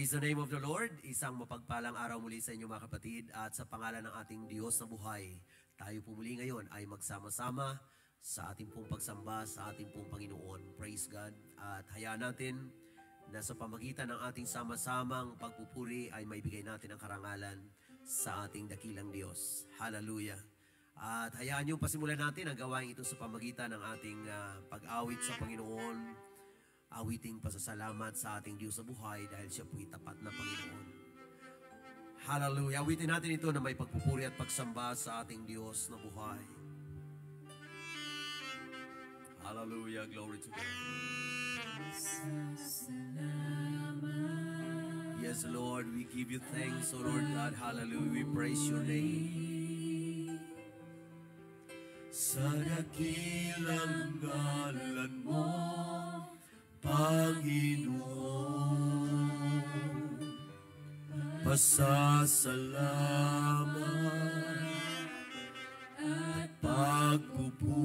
Praise the name of the Lord. Isang mapagpalang araw muli sa inyo mga kapatid, at sa pangalan ng ating Diyos na buhay, tayo po muli ngayon ay magsama-sama sa ating pong pagsamba sa ating pong Panginoon. Praise God. At hayaan natin na sa pamagitan ng ating sama-samang pagpupuri ay maibigay natin ang karangalan sa ating dakilang Diyos. Hallelujah. At hayaan nyo pasimulan natin ang gawain ito sa pamagitan ng ating pag-awit sa Panginoon. Awiting pasasalamat sa ating Diyos sa buhay dahil siya po'y tapat na Panginoon. Hallelujah. Awitin natin ito na may pagpupuri at pagsamba sa ating Diyos na buhay. Hallelujah. Glory to God. Yes, Lord, we give you thanks, O Lord God. Hallelujah. We praise your name. Sa dakilang ngalan mo, Panginoon, pasasalamat at pagpupuri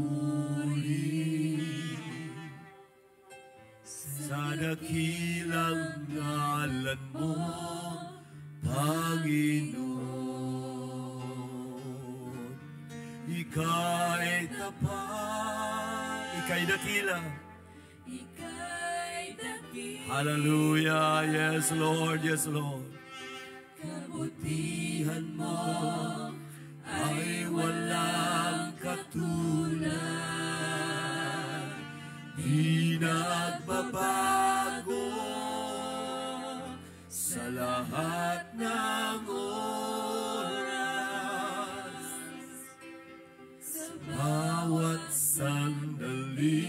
sa dakilang ngalan mo, Panginoon. Ika'y tapat, ika'y dakila. Hallelujah. Yes, Lord. Yes, Lord. Kabutihan mo ay walang katulad. Di nagbabago sa lahat ng oras. Sa bawat sandali,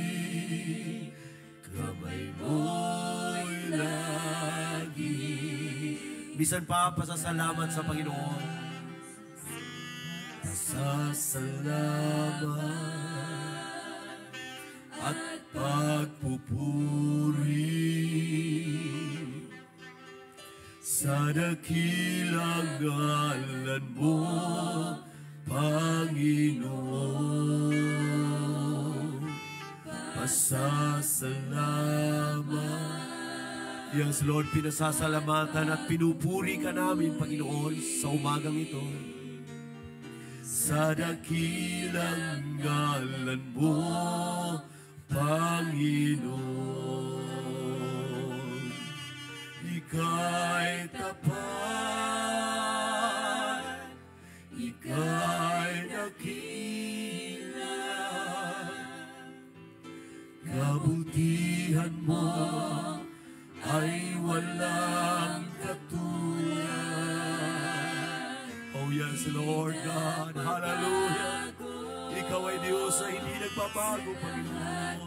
kamay mo'y lagi. Bisan pa, pasasalamat sa Panginoon. Pasasalamat at pagpupuri sa dakilang ngalan mo, Panginoon. Pasasalamat. Yes, Lord, pinasasalamatan at pinupuri ka namin, Panginoon, sa umagang ito. Sa dakilang ngalan mo, Panginoon. Ika'y tapat, ika'y dakila. Kabutihan mo ay walang katulad. Oh yes, Lord God. Hallelujah. Ikaw ay Diyos ay hindi nagbabago, Panginoon.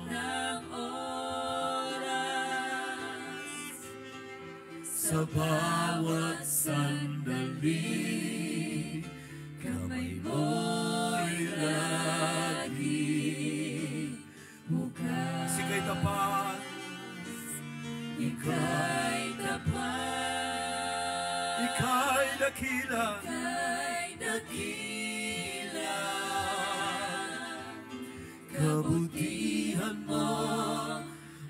Sa bawat sandali, kamay mo'y lagi. Ika'y tapat, ika'y tapat, ika'y dakila, ika'y dakila. Kabutihan mo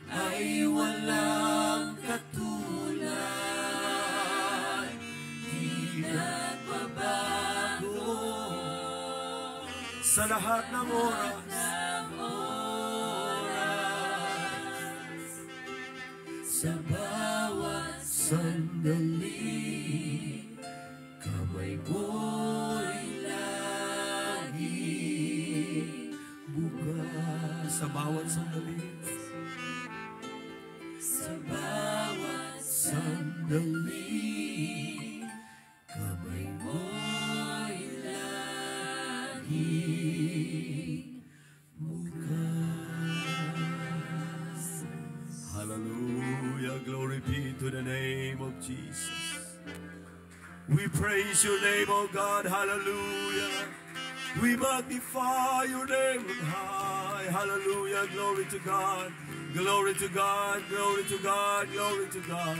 ay walang katulad. Di nagbabago sa lahat ng oras. Sa bawat sandali, kamay mo'y lagi bukas. Sa bawat sandali, sa bawat sandali, kamay mo'y lagi bukas. Hallelujah. Glory be to the name of Jesus. We praise your name, O God. Hallelujah. We magnify your name on high. Hallelujah. Glory to God. Glory to God. Glory to God. Glory to God.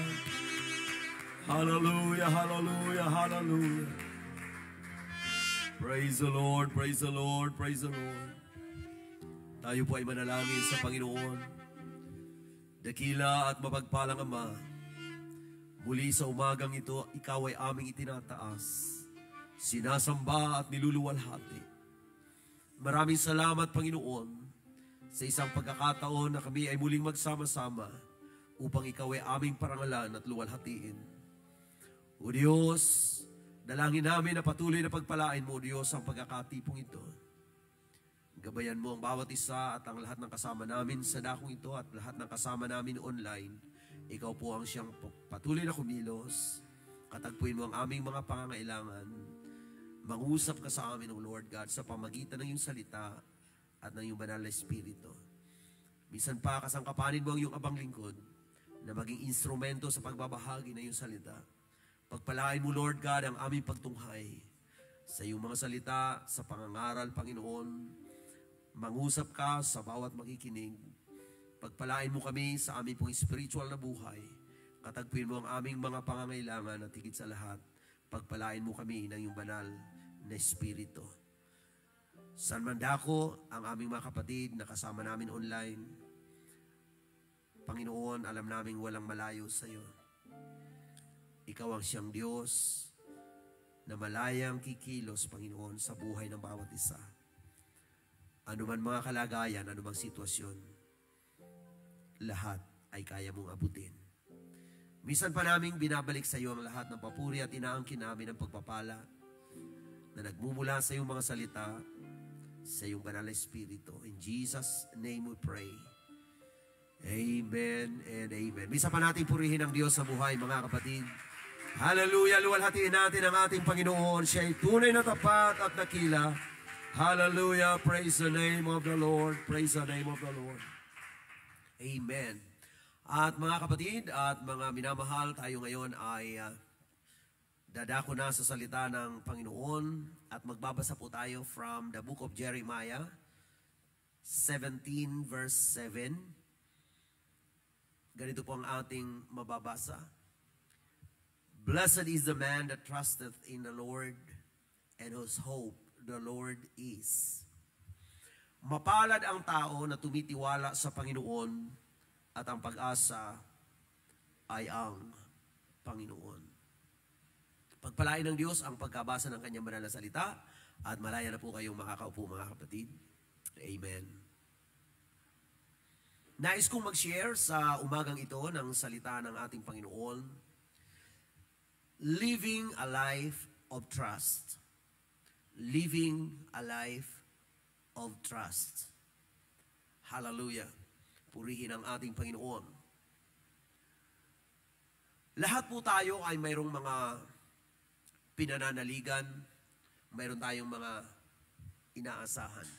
Hallelujah. Hallelujah. Hallelujah. Praise the Lord. Praise the Lord. Praise the Lord. Tayo po ay manalangin sa Panginoon. Dakila at mapagpalang Ama, Muli sa umagang ito, ikaw ay aming itinataas, sinasamba at niluluwalhati. Maraming salamat, Panginoon, sa isang pagkakataon na kami ay muling magsama-sama upang ikaw ay aming parangalan at luwalhatiin. O Diyos, dalangin namin na patuloy na pagpalain mo, O Diyos, ang pagkakatipong ito. Gabayan mo ang bawat isa at ang lahat ng kasama namin sa dakong ito at lahat ng kasama namin online. Ikaw po ang siyang patuloy na kumilos. Katagpuin mo ang aming mga pangangailangan. Mangusap ka sa amin, O Lord God, sa pamagitan ng iyong salita at ng iyong banal na Espiritu. Minsan pa, kasangkapanin mo ang iyong abang lingkod na maging instrumento sa pagbabahagi ng iyong salita. Pagpalain mo, Lord God, ang aming pagtunghay sa iyong mga salita, sa pangangaral, Panginoon. Mangusap ka sa bawat makikinig. Pagpalain mo kami sa aming pong spiritual na buhay. Katagpuin mo ang aming mga pangangailangan at higit sa lahat, pagpalain mo kami ng iyong banal na Espiritu. San man dako ang aming mga kapatid na kasama namin online, Panginoon, alam naming walang malayo sa iyo. Ikaw ang siyang Diyos na malayang kikilos, Panginoon, sa buhay ng bawat isa. Ano man mga kalagayan, ano mang sitwasyon, lahat ay kaya mong abutin. Minsan pa naming binabalik sa iyo ang lahat ng papuri at inaangkin namin ang pagpapala na nagmumula sa iyong mga salita, sa iyong banal na Espiritu. In Jesus' name we pray. Amen and amen. Minsan pa natin purihin ang Diyos sa buhay, mga kapatid. Hallelujah! Luwalhatiin natin ang ating Panginoon. Siya ay tunay na tapat at dakila. Hallelujah! Praise the name of the Lord. Praise the name of the Lord. Amen. At mga kapatid at mga minamahal, tayo ngayon ay dadako na sa salita ng Panginoon at magbabasa po tayo from the book of Jeremiah 17 verse 7. Ganito po ang ating mababasa. Blessed is the man that trusteth in the Lord and whose hope the Lord is. Mapalad ang tao na tumitiwala sa Panginoon at ang pag-asa ay ang Panginoon. Pagpalain ng Diyos ang pagkabasa ng kanyang banal na salita at malaya na po kayong makakaupo, mga kapatid. Amen. Nais kong mag-share sa umagang ito ng salita ng ating Panginoon, living a life of trust. Living a life of trust. Hallelujah. Purihin ang ating Panginoon. Lahat po tayo ay mayroong mga pinananaligan, mayroon tayong mga inaasahan.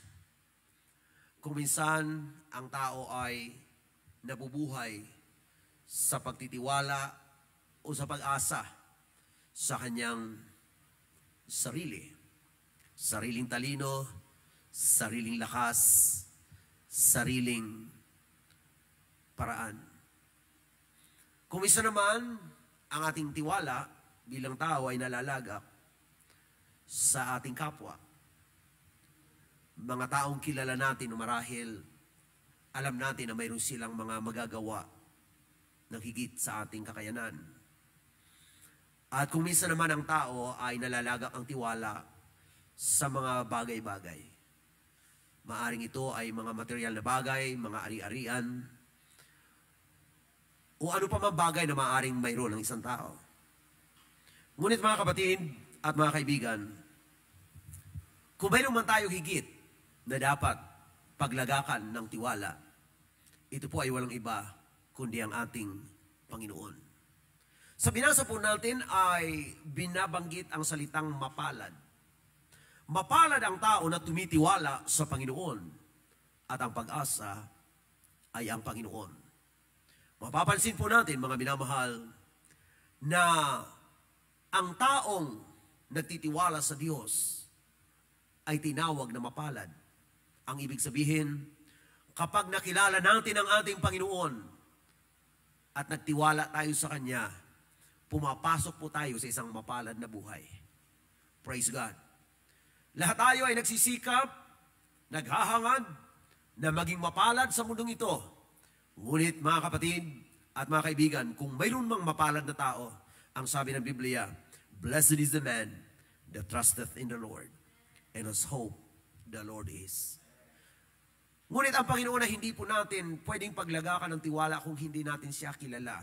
Kung minsan ang tao ay nabubuhay sa pagtitiwala o sa pag-asa sa kanyang sarili. Sariling talino, sariling lakas, sariling paraan. Kung isa naman, ang ating tiwala bilang tao ay nalalagak sa ating kapwa. Mga taong kilala natin o marahil alam natin na mayroon silang mga magagawa ng higit sa ating kakayanan. At kung minsan naman ang tao ay nalalagak ang tiwala sa mga bagay-bagay. Maaring ito ay mga material na bagay, mga ari-arian, o ano pa mang bagay na maaring mayroon ng isang tao. Ngunit mga kapatid at mga kaibigan, kung mayroon man tayo higit na dapat paglagakan ng tiwala, ito po ay walang iba kundi ang ating Panginoon. Sa binasa po natin ay binabanggit ang salitang mapalad. Mapalad ang tao na tumitiwala sa Panginoon at ang pag-asa ay ang Panginoon. Mapapansin po natin, mga minamahal, na ang taong nagtitiwala sa Diyos ay tinawag na mapalad. Ang ibig sabihin, kapag nakilala natin ang ating Panginoon at nagtiwala tayo sa Kanya, pumapasok po tayo sa isang mapalad na buhay. Praise God. Lahat tayo ay nagsisikap, naghahangad na maging mapalad sa mundong ito. Ngunit mga kapatid, At mga kaibigan, kung mayroon mang mapalad na tao, ang sabi ng Biblia, blessed is the man that trusteth in the Lord, and whose hope the Lord is. Ngunit ang Panginoon na hindi po natin pwedeng paglagakan ng tiwala kung hindi natin siya kilala.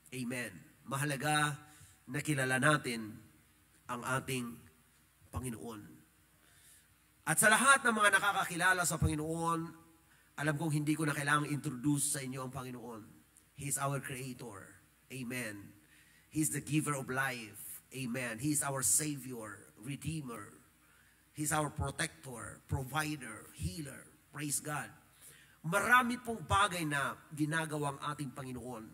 Amen. Mahalaga na kilala natin ang ating Panginoon. At sa lahat ng mga nakakakilala sa Panginoon, alam kong hindi ko na kailangang introduce sa inyo ang Panginoon. He is our Creator. Amen. He is the giver of life. Amen. He is our Savior, Redeemer. He is our Protector, Provider, Healer. Praise God. Marami pong bagay na ginagawang ating Panginoon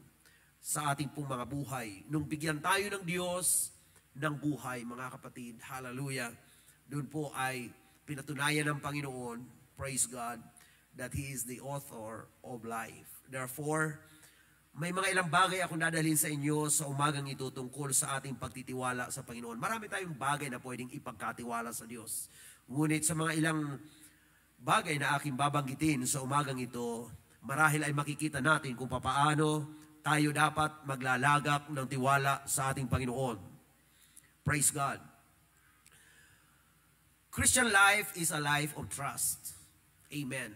sa ating pong mga buhay. Nung bigyan tayo ng Diyos ng buhay, mga kapatid, hallelujah, doon po ay pinatunayan ng Panginoon, praise God, that He is the author of life. Therefore, may mga ilang bagay akong dadalhin sa inyo sa umagang ito tungkol sa ating pagtitiwala sa Panginoon. Marami tayong bagay na pwedeng ipagkatiwala sa Diyos. Ngunit sa mga ilang bagay na aking babanggitin sa umagang ito, marahil ay makikita natin kung papaano tayo dapat maglalagak ng tiwala sa ating Panginoon. Praise God. Christian life is a life of trust. Amen.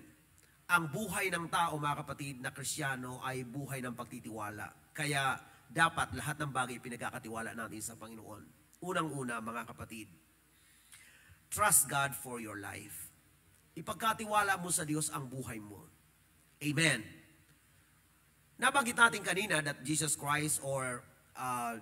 Ang buhay ng tao, mga kapatid, na Kristiyano ay buhay ng pagtitiwala. Kaya dapat lahat ng bagay pinagkakatiwala natin sa Panginoon. Unang-una, mga kapatid, trust God for your life. Ipagkatiwala mo sa Diyos ang buhay mo. Amen. Nabanggit natin kanina that Jesus Christ or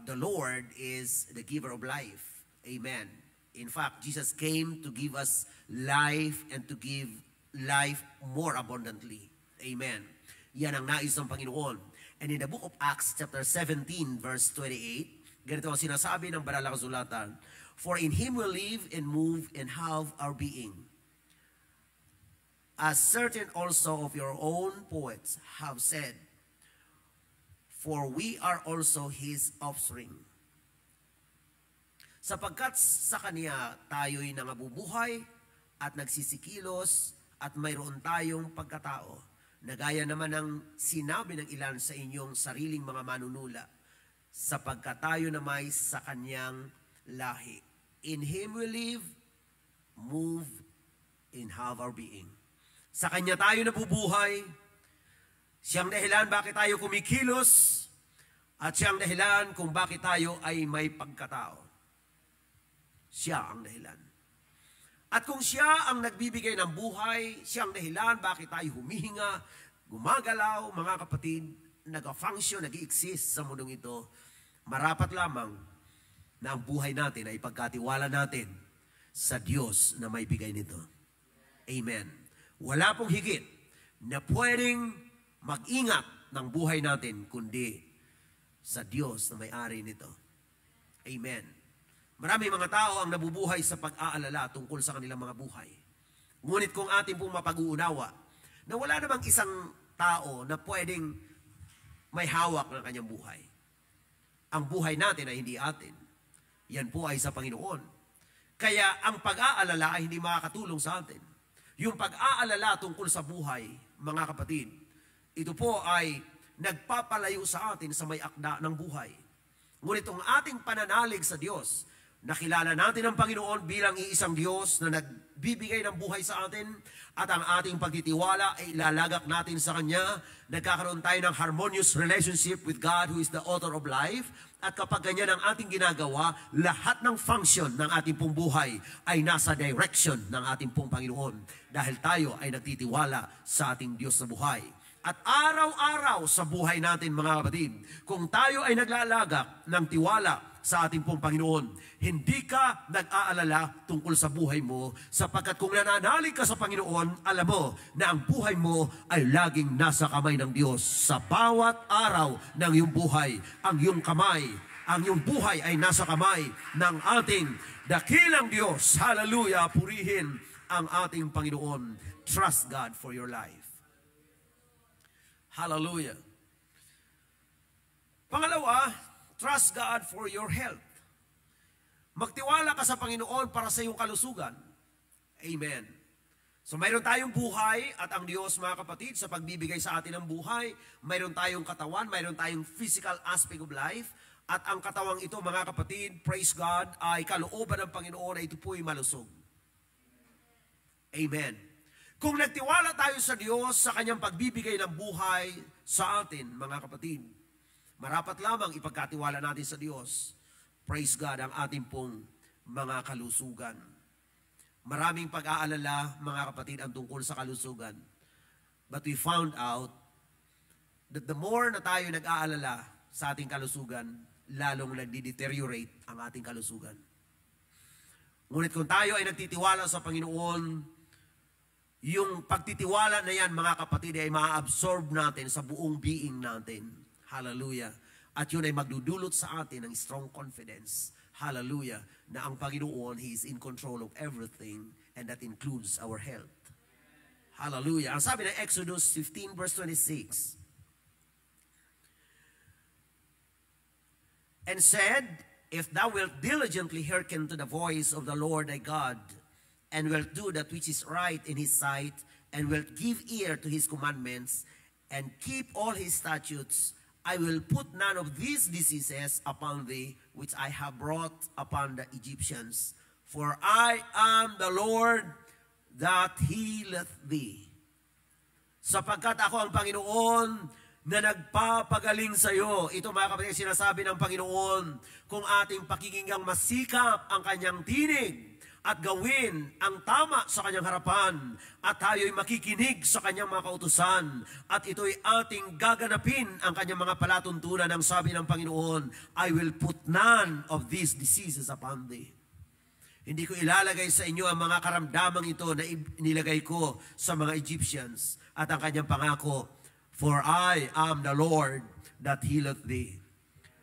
the Lord is the giver of life. Amen. In fact, Jesus came to give us life and to give life more abundantly. Amen. Yan ang nais ng Panginoon. And in the book of Acts chapter 17 verse 28, ganito ang sinasabi ng banal na kasulatan, for in Him we live and move and have our being. As certain also of your own poets have said, for we are also His offspring. Sapagkat sa Kanya tayo'y nangabubuhay at nagsisikilos at mayroon tayong pagkatao, na gaya naman ng sinabi ng ilan sa inyong sariling mga manunula, sapagkat tayo na may sa Kanyang lahi. In Him we live, move, and have our being. Sa Kanya tayo nabubuhay, siyang dahilan bakit tayo kumikilos, at siyang dahilan kung bakit tayo ay may pagkatao. Siya ang dahilan. At kung siya ang nagbibigay ng buhay, siyang dahilan bakit tayo humihinga, gumagalaw, mga kapatid, nag-function, nag-exist sa mundong ito, marapat lamang na ang buhay natin ay pagkatiwala natin sa Diyos na may bigay nito. Amen. Wala pong higit na pwedeng mag-ingat ng buhay natin kundi sa Diyos na may-ari nito. Amen. Marami mga tao ang nabubuhay sa pag-aalala tungkol sa kanilang mga buhay. Ngunit kung atin pong mapag-uunawa na wala namang isang tao na pwedeng may hawak ng kanyang buhay. Ang buhay natin ay hindi atin. Yan po ay sa Panginoon. Kaya ang pag-aalala ay hindi makakatulong sa atin. Yung pag-aalala tungkol sa buhay, mga kapatid, ito po ay nagpapalayo sa atin sa may akda ng buhay. Ngunit ang ating pananalig sa Diyos, nakilala natin ang Panginoon bilang iisang Diyos na nagbibigay ng buhay sa atin, at ang ating pagtitiwala ay ilalagak natin sa Kanya. Nagkakaroon tayo ng harmonious relationship with God who is the author of life. At kapag ganyan ang ating ginagawa, lahat ng function ng ating pong buhay ay nasa direction ng ating pong Panginoon. Dahil tayo ay nagtitiwala sa ating Diyos na buhay. At araw-araw sa buhay natin, mga kapatid, kung tayo ay naglalagak ng tiwala sa ating pong Panginoon, hindi ka nag-aalala tungkol sa buhay mo, sapagkat kung nananalig ka sa Panginoon, alam mo na ang buhay mo ay laging nasa kamay ng Diyos. Sa bawat araw ng iyong buhay, ang iyong kamay, ang iyong buhay ay nasa kamay ng ating dakilang Diyos. Hallelujah! Purihin ang ating Panginoon. Trust God for your life. Hallelujah. Pangalawa, trust God for your health. Magtiwala ka sa Panginoon para sa iyong kalusugan. Amen. So mayroon tayong buhay at ang Diyos, mga kapatid, sa pagbibigay sa atin ng buhay, mayroon tayong katawan, mayroon tayong physical aspect of life, at ang katawang ito, mga kapatid, praise God, ay kalooban ng Panginoon ay ito po'y malusog. Amen. Kung nagtiwala tayo sa Diyos sa kanyang pagbibigay ng buhay sa atin, mga kapatid, marapat lamang ipagkatiwala natin sa Diyos, praise God, ang ating pong mga kalusugan. Maraming pag-aalala, mga kapatid, ang tungkol sa kalusugan. But we found out that the more na tayo nag-aalala sa ating kalusugan, lalong nagdi-deteriorate ang ating kalusugan. Ngunit kung tayo ay nagtitiwala sa Panginoon, yung pagtitiwala na yan, mga kapatid, ay ma-absorb natin sa buong being natin. Hallelujah. At yun ay magdudulot sa atin ng strong confidence. Hallelujah. Na ang Panginoon, He is in control of everything, and that includes our health. Hallelujah. Ang sabi ng Exodus 15 verse 26, and said, if thou wilt diligently hearken to the voice of the Lord thy God, and wilt do that which is right in His sight, and wilt give ear to His commandments, and keep all His statutes, I will put none of these diseases upon thee, which I have brought upon the Egyptians. For I am the Lord that healeth thee. Sapagkat ako ang Panginoon na nagpapagaling sa iyo. Ito, mga kapatid, sinasabi ng Panginoon, kung ating pakikinggang masikap ang kanyang tinig at gawin ang tama sa kanyang harapan, at tayo'y makikinig sa kanyang mga kautusan, at ito'y ating gaganapin ang kanyang mga palatuntunan, ang sabi ng Panginoon, I will put none of these diseases upon thee. Hindi ko ilalagay sa inyo ang mga karamdamang ito na inilagay ko sa mga Egyptians, at ang kanyang pangako, for I am the Lord that healeth thee.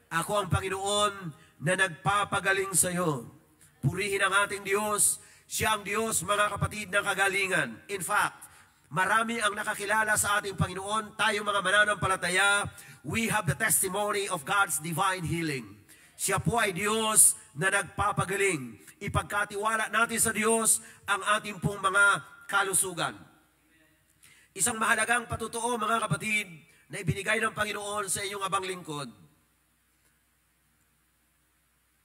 Ako ang Panginoon na nagpapagaling sa iyo. Purihin ang ating Diyos. Siya ang Diyos, mga kapatid, ng kagalingan. In fact, marami ang nakakilala sa ating Panginoon. Tayo mga mananampalataya, we have the testimony of God's divine healing. Siya po ay Diyos na nagpapagaling. Ipagkatiwala natin sa Diyos ang ating pong mga kalusugan. Isang mahalagang patutuo, mga kapatid, na ibinigay ng Panginoon sa inyong abang lingkod.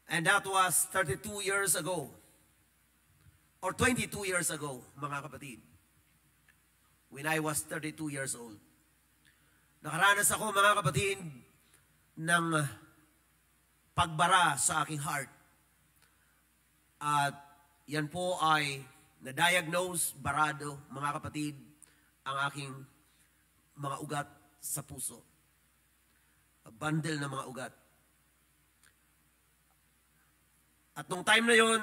And that was 32 years ago. Or 22 years ago, mga kapatid. When I was 32 years old. Nakaranas ako, mga kapatid, ng pagbara sa aking heart. At yan po ay na-diagnose, barado, mga kapatid, ang aking mga ugat sa puso. A bundle na mga ugat. At nung time na yon,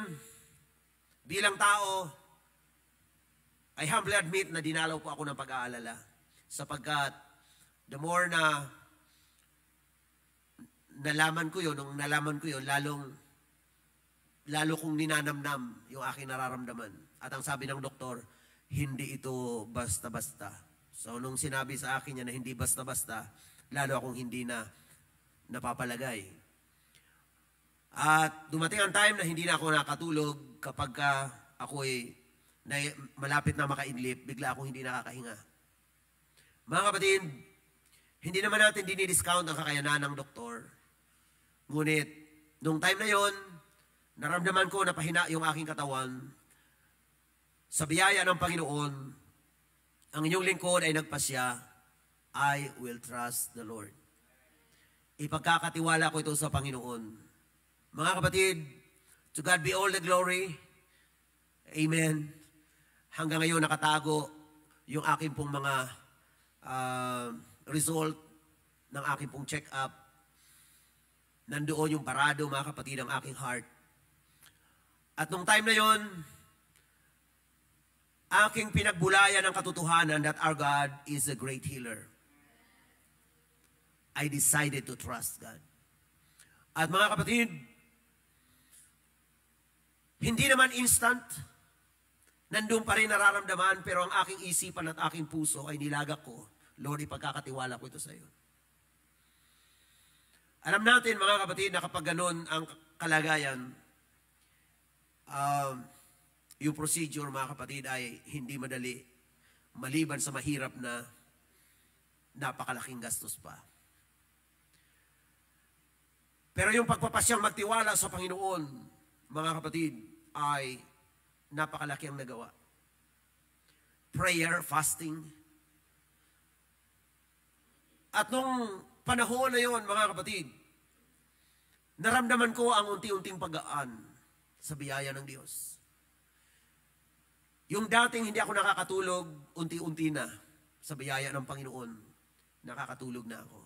bilang tao, I humbly admit na dinalaw po ako ng pag-aalala. Sapagkat the more na nalaman ko yun, nung nalaman ko yun, lalo kong ninanamnam yung aking nararamdaman. At ang sabi ng doktor, hindi ito basta-basta. So, nung sinabi sa akin niya na hindi basta-basta, lalo akong hindi na napapalagay. At dumating ang time na hindi na ako nakatulog kapag ako'y malapit na makaidlip, bigla akong hindi nakakahinga. Mga kapatid, hindi naman natin dinidiscount ang kakayanan ng doktor. Ngunit, nung time na yon, naramdaman ko na pahina yung aking katawan. Sa biyaya ng Panginoon, ang inyong lingkod ay nagpasya, I will trust the Lord. Ipagkakatiwala ko ito sa Panginoon. Mga kapatid, to God be all the glory. Amen. Hanggang ngayon nakatago yung aking pong mga result ng aking pong check-up. Nandoon yung parado, mga kapatid, ng aking heart. At nung time na yon, aking pinagbulayan ng katotohanan that our God is a great healer. I decided to trust God. At mga kapatid, hindi naman instant, nandun pa rin nararamdaman, pero ang aking isipan at aking puso ay nilagak ko, Lord, ipagkakatiwala ko ito sa iyo. Alam natin, mga kapatid, na kapag ganun ang kalagayan, Yung procedure, mga kapatid, ay hindi madali. Maliban sa mahirap na napakalaking gastos pa. Pero yung pagpapasyang magtiwala sa Panginoon, mga kapatid, ay napakalaki ang nagawa. Prayer, fasting. At nung panahon na yon, mga kapatid, naramdaman ko ang unti-unting paggaan sa biyaya ng Diyos. Yung dating hindi ako nakakatulog, unti-unti na sa biyaya ng Panginoon, nakakatulog na ako.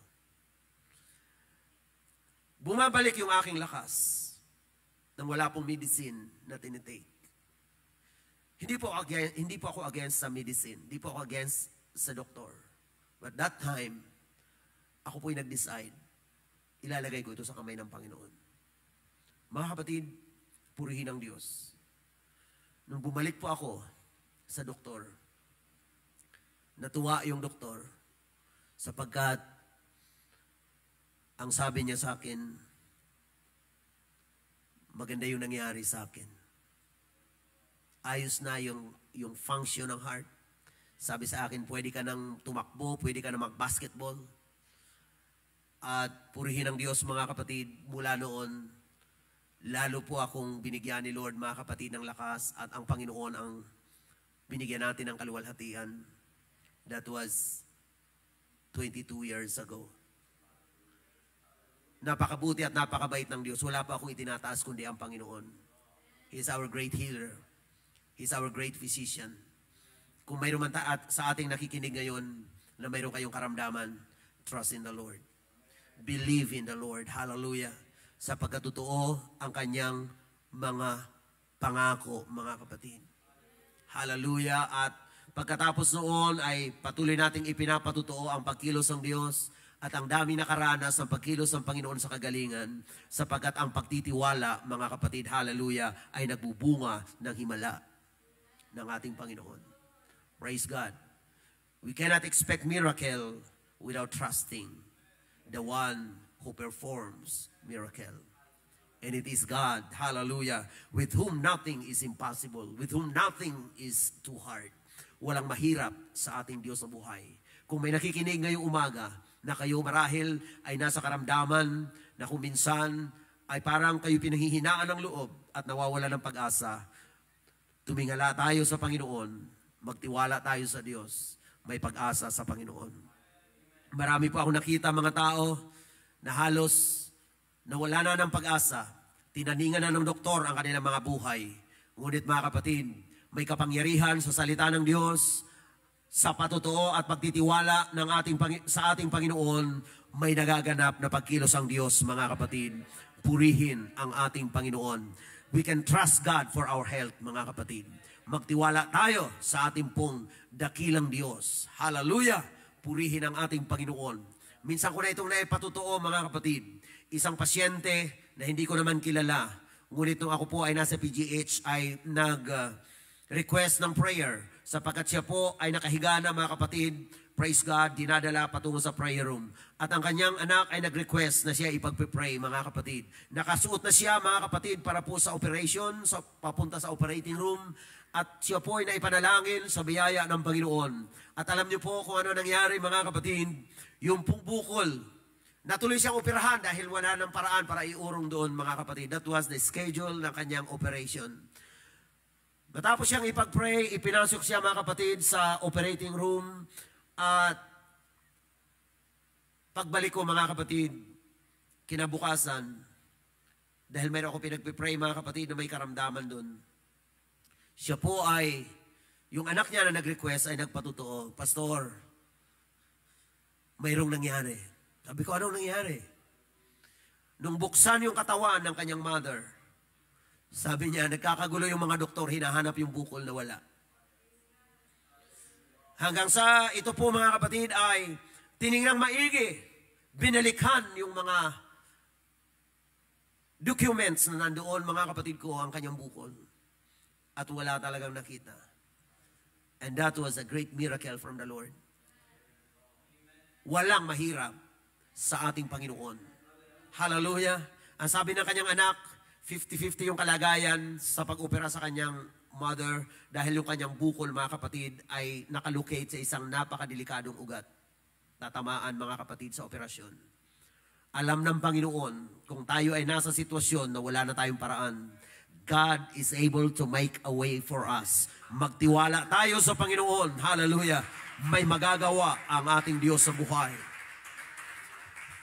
Bumabalik yung aking lakas nang wala pong medicine na tinitake. Hindi po ako against sa medicine. Hindi po ako against sa doktor. But that time, ako po'y nag-decide, ilalagay ko ito sa kamay ng Panginoon. Mga kapatid, purihin ang Diyos. Nung bumalik po ako sa doktor, natuwa yung doktor sapagkat ang sabi niya sa akin, maganda yung nangyari sa akin. Ayos na yung function ng heart. Sabi sa akin, pwede ka nang tumakbo, pwede ka nang mag-basketball. At purihin ang Diyos, mga kapatid, mula noon, lalo po akong binigyan ni Lord, mga kapatid, ng lakas, at ang Panginoon ang binigyan natin ng kaluwalhatian. That was 22 years ago. Napakabuti at napakabait ng Diyos. Wala pa akong itinataas kundi ang Panginoon. He is our great healer. He is our great physician. Kung mayroon man sa ating nakikinig ngayon na mayroon kayong karamdaman, trust in the Lord. Believe in the Lord. Hallelujah. Sa pagkatotoo ang kanyang mga pangako, mga kapatid. Hallelujah. At pagkatapos noon ay patuloy nating ipinapatutuo ang pagkilos ng Diyos at ang dami nakaranas ng pagkilos ng Panginoon sa kagalingan sapagkat ang pagtitiwala, mga kapatid, hallelujah, ay nagbubunga ng himala ng ating Panginoon. Praise God. We cannot expect miracle without trusting the one who performs miracle. And it is God, hallelujah, with whom nothing is impossible, with whom nothing is too hard. Walang mahirap sa ating Diyos na buhay. Kung may nakikinig ngayong umaga, na kayo marahil ay nasa karamdaman, na kung minsan ay parang kayo pinanghihinaan ng loob at nawawala ng pag-asa, tumingala tayo sa Panginoon, magtiwala tayo sa Diyos, may pag-asa sa Panginoon. Marami po ako nakita mga tao na halos nawala na ng pag-asa, tinaningan na ng doktor ang kanilang mga buhay. Ngunit mga kapatid, may kapangyarihan sa salita ng Diyos, sa patotoo at pagtitiwala ng sa ating Panginoon, may nagaganap na pagkilos ang Diyos, mga kapatid. Purihin ang ating Panginoon. We can trust God for our health, mga kapatid. Magtiwala tayo sa ating pong dakilang Diyos. Hallelujah! Purihin ang ating Panginoon. Minsan ko na itong naipatutuo, mga kapatid. Isang pasyente na hindi ko naman kilala, ngunit nung ako po ay nasa PGH ay nag-request ng prayer sapagkat siya po ay nakahiga na, mga kapatid. Praise God, dinadala patungo sa prayer room. At ang kanyang anak ay nag-request na siya ipagpipray, mga kapatid. Nakasuot na siya, mga kapatid, para po sa operation, papunta sa operating room. At siya po ay naipanalangin sa biyaya ng Panginoon. At alam niyo po kung ano nangyari, mga kapatid, yung pong bukol, natuloy siyang operahan dahil wala ng paraan para iurong doon, mga kapatid. That was the schedule ng kanyang operation. Matapos siyang ipag-pray, ipinasok siya, mga kapatid, sa operating room. At pagbalik ko, mga kapatid, kinabukasan, dahil mayroon ako pinagpipray, mga kapatid, na may karamdaman doon. Siya po ay, yung anak niya na nag-request ay nagpatutuo, Pastor, mayroong nangyari. Sabi ko, anong nangyari? Nung buksan yung katawan ng kanyang mother, sabi niya, nagkakagulo yung mga doktor, hinahanap yung bukol na wala. Hanggang sa ito po, mga kapatid, ay tinignan maigi, binalikhan yung mga documents na nandoon, mga kapatid ko, ang kanyang bukol. At wala talagang nakita. And that was a great miracle from the Lord. Walang mahirap sa ating Panginoon. Hallelujah. Ang sabi ng kanyang anak, 50-50 yung kalagayan sa pag-opera sa kanyang mother dahil yung kanyang bukol, mga kapatid, ay nakalocate sa isang napakadelikadong ugat. Tatamaan, mga kapatid, sa operasyon. Alam ng Panginoon, kung tayo ay nasa sitwasyon na wala na tayong paraan, God is able to make a way for us. Magtiwala tayo sa Panginoon. Hallelujah. May magagawa ang ating Diyos sa buhay.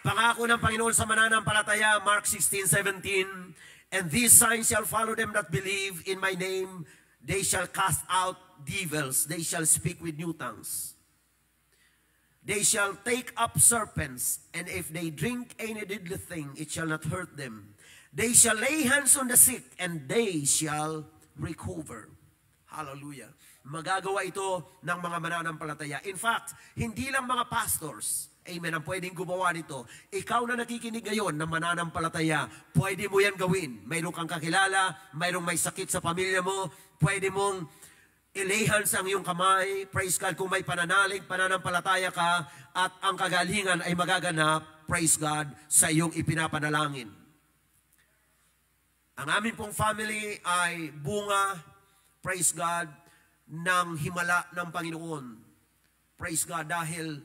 Pangako ng Panginoon sa mananampalataya, Mark 16:17, "And these signs shall follow them that believe in my name. They shall cast out devils. They shall speak with new tongues. They shall take up serpents, and if they drink any deadly thing, it shall not hurt them. They shall lay hands on the sick, and they shall recover." Hallelujah. Magagawa ito ng mga mananampalataya. In fact, hindi lang mga pastors, amen, ang pwedeng gumawa nito. Ikaw na nakikinig ngayon na mananampalataya, pwede mo yan gawin. Mayroon kang kakilala, mayroong may sakit sa pamilya mo, pwede mong i-lay hands ang iyong kamay, praise God, kung may pananalig, pananampalataya ka, at ang kagalingan ay magaganap, praise God, sa iyong ipinapanalangin. Ang amin pong family ay bunga, praise God, ng himala ng Panginoon. Praise God, dahil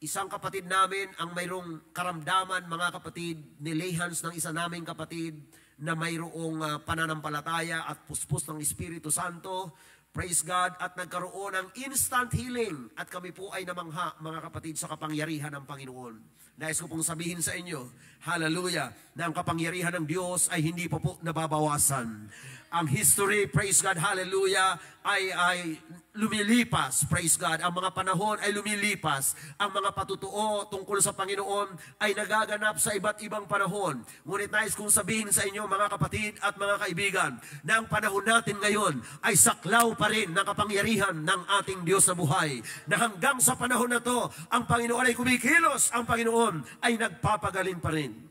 isang kapatid namin ang mayroong karamdaman, mga kapatid, nilay hands ng isa naming kapatid na mayroong pananampalataya at puspos ng Espiritu Santo. Praise God, at nagkaroon ng instant healing. At kami po ay namangha, mga kapatid, sa kapangyarihan ng Panginoon. Nais ko pong sabihin sa inyo, hallelujah, na ang kapangyarihan ng Diyos ay hindi pa po nababawasan. Ang history, praise God, hallelujah, ay lumilipas, praise God. Ang mga panahon ay lumilipas. Ang mga patutuo tungkol sa Panginoon ay nagaganap sa iba't ibang panahon. Ngunit nais kong sabihin sa inyo, mga kapatid at mga kaibigan, na ang panahon natin ngayon ay saklaw pa rin ng kapangyarihan ng ating Diyos na buhay. Na hanggang sa panahon na to, ang Panginoon ay kumikilos, ang Panginoon ay nagpapagaling pa rin.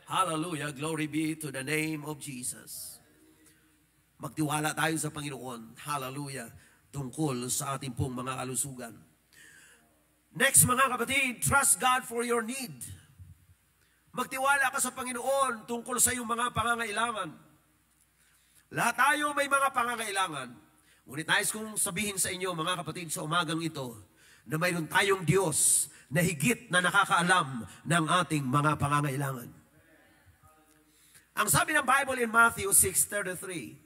Hallelujah, glory be to the name of Jesus. Magtiwala tayo sa Panginoon, hallelujah, tungkol sa ating pong mga kalusugan. Next, mga kapatid, trust God for your need. Magtiwala ka sa Panginoon tungkol sa iyong mga pangangailangan. Lahat tayo may mga pangangailangan. Ngunit nais kong sabihin sa inyo, mga kapatid, sa umagang ito, na mayroon tayong Diyos na higit na nakakaalam ng ating mga pangangailangan. Ang sabi ng Bible in Matthew 6:33,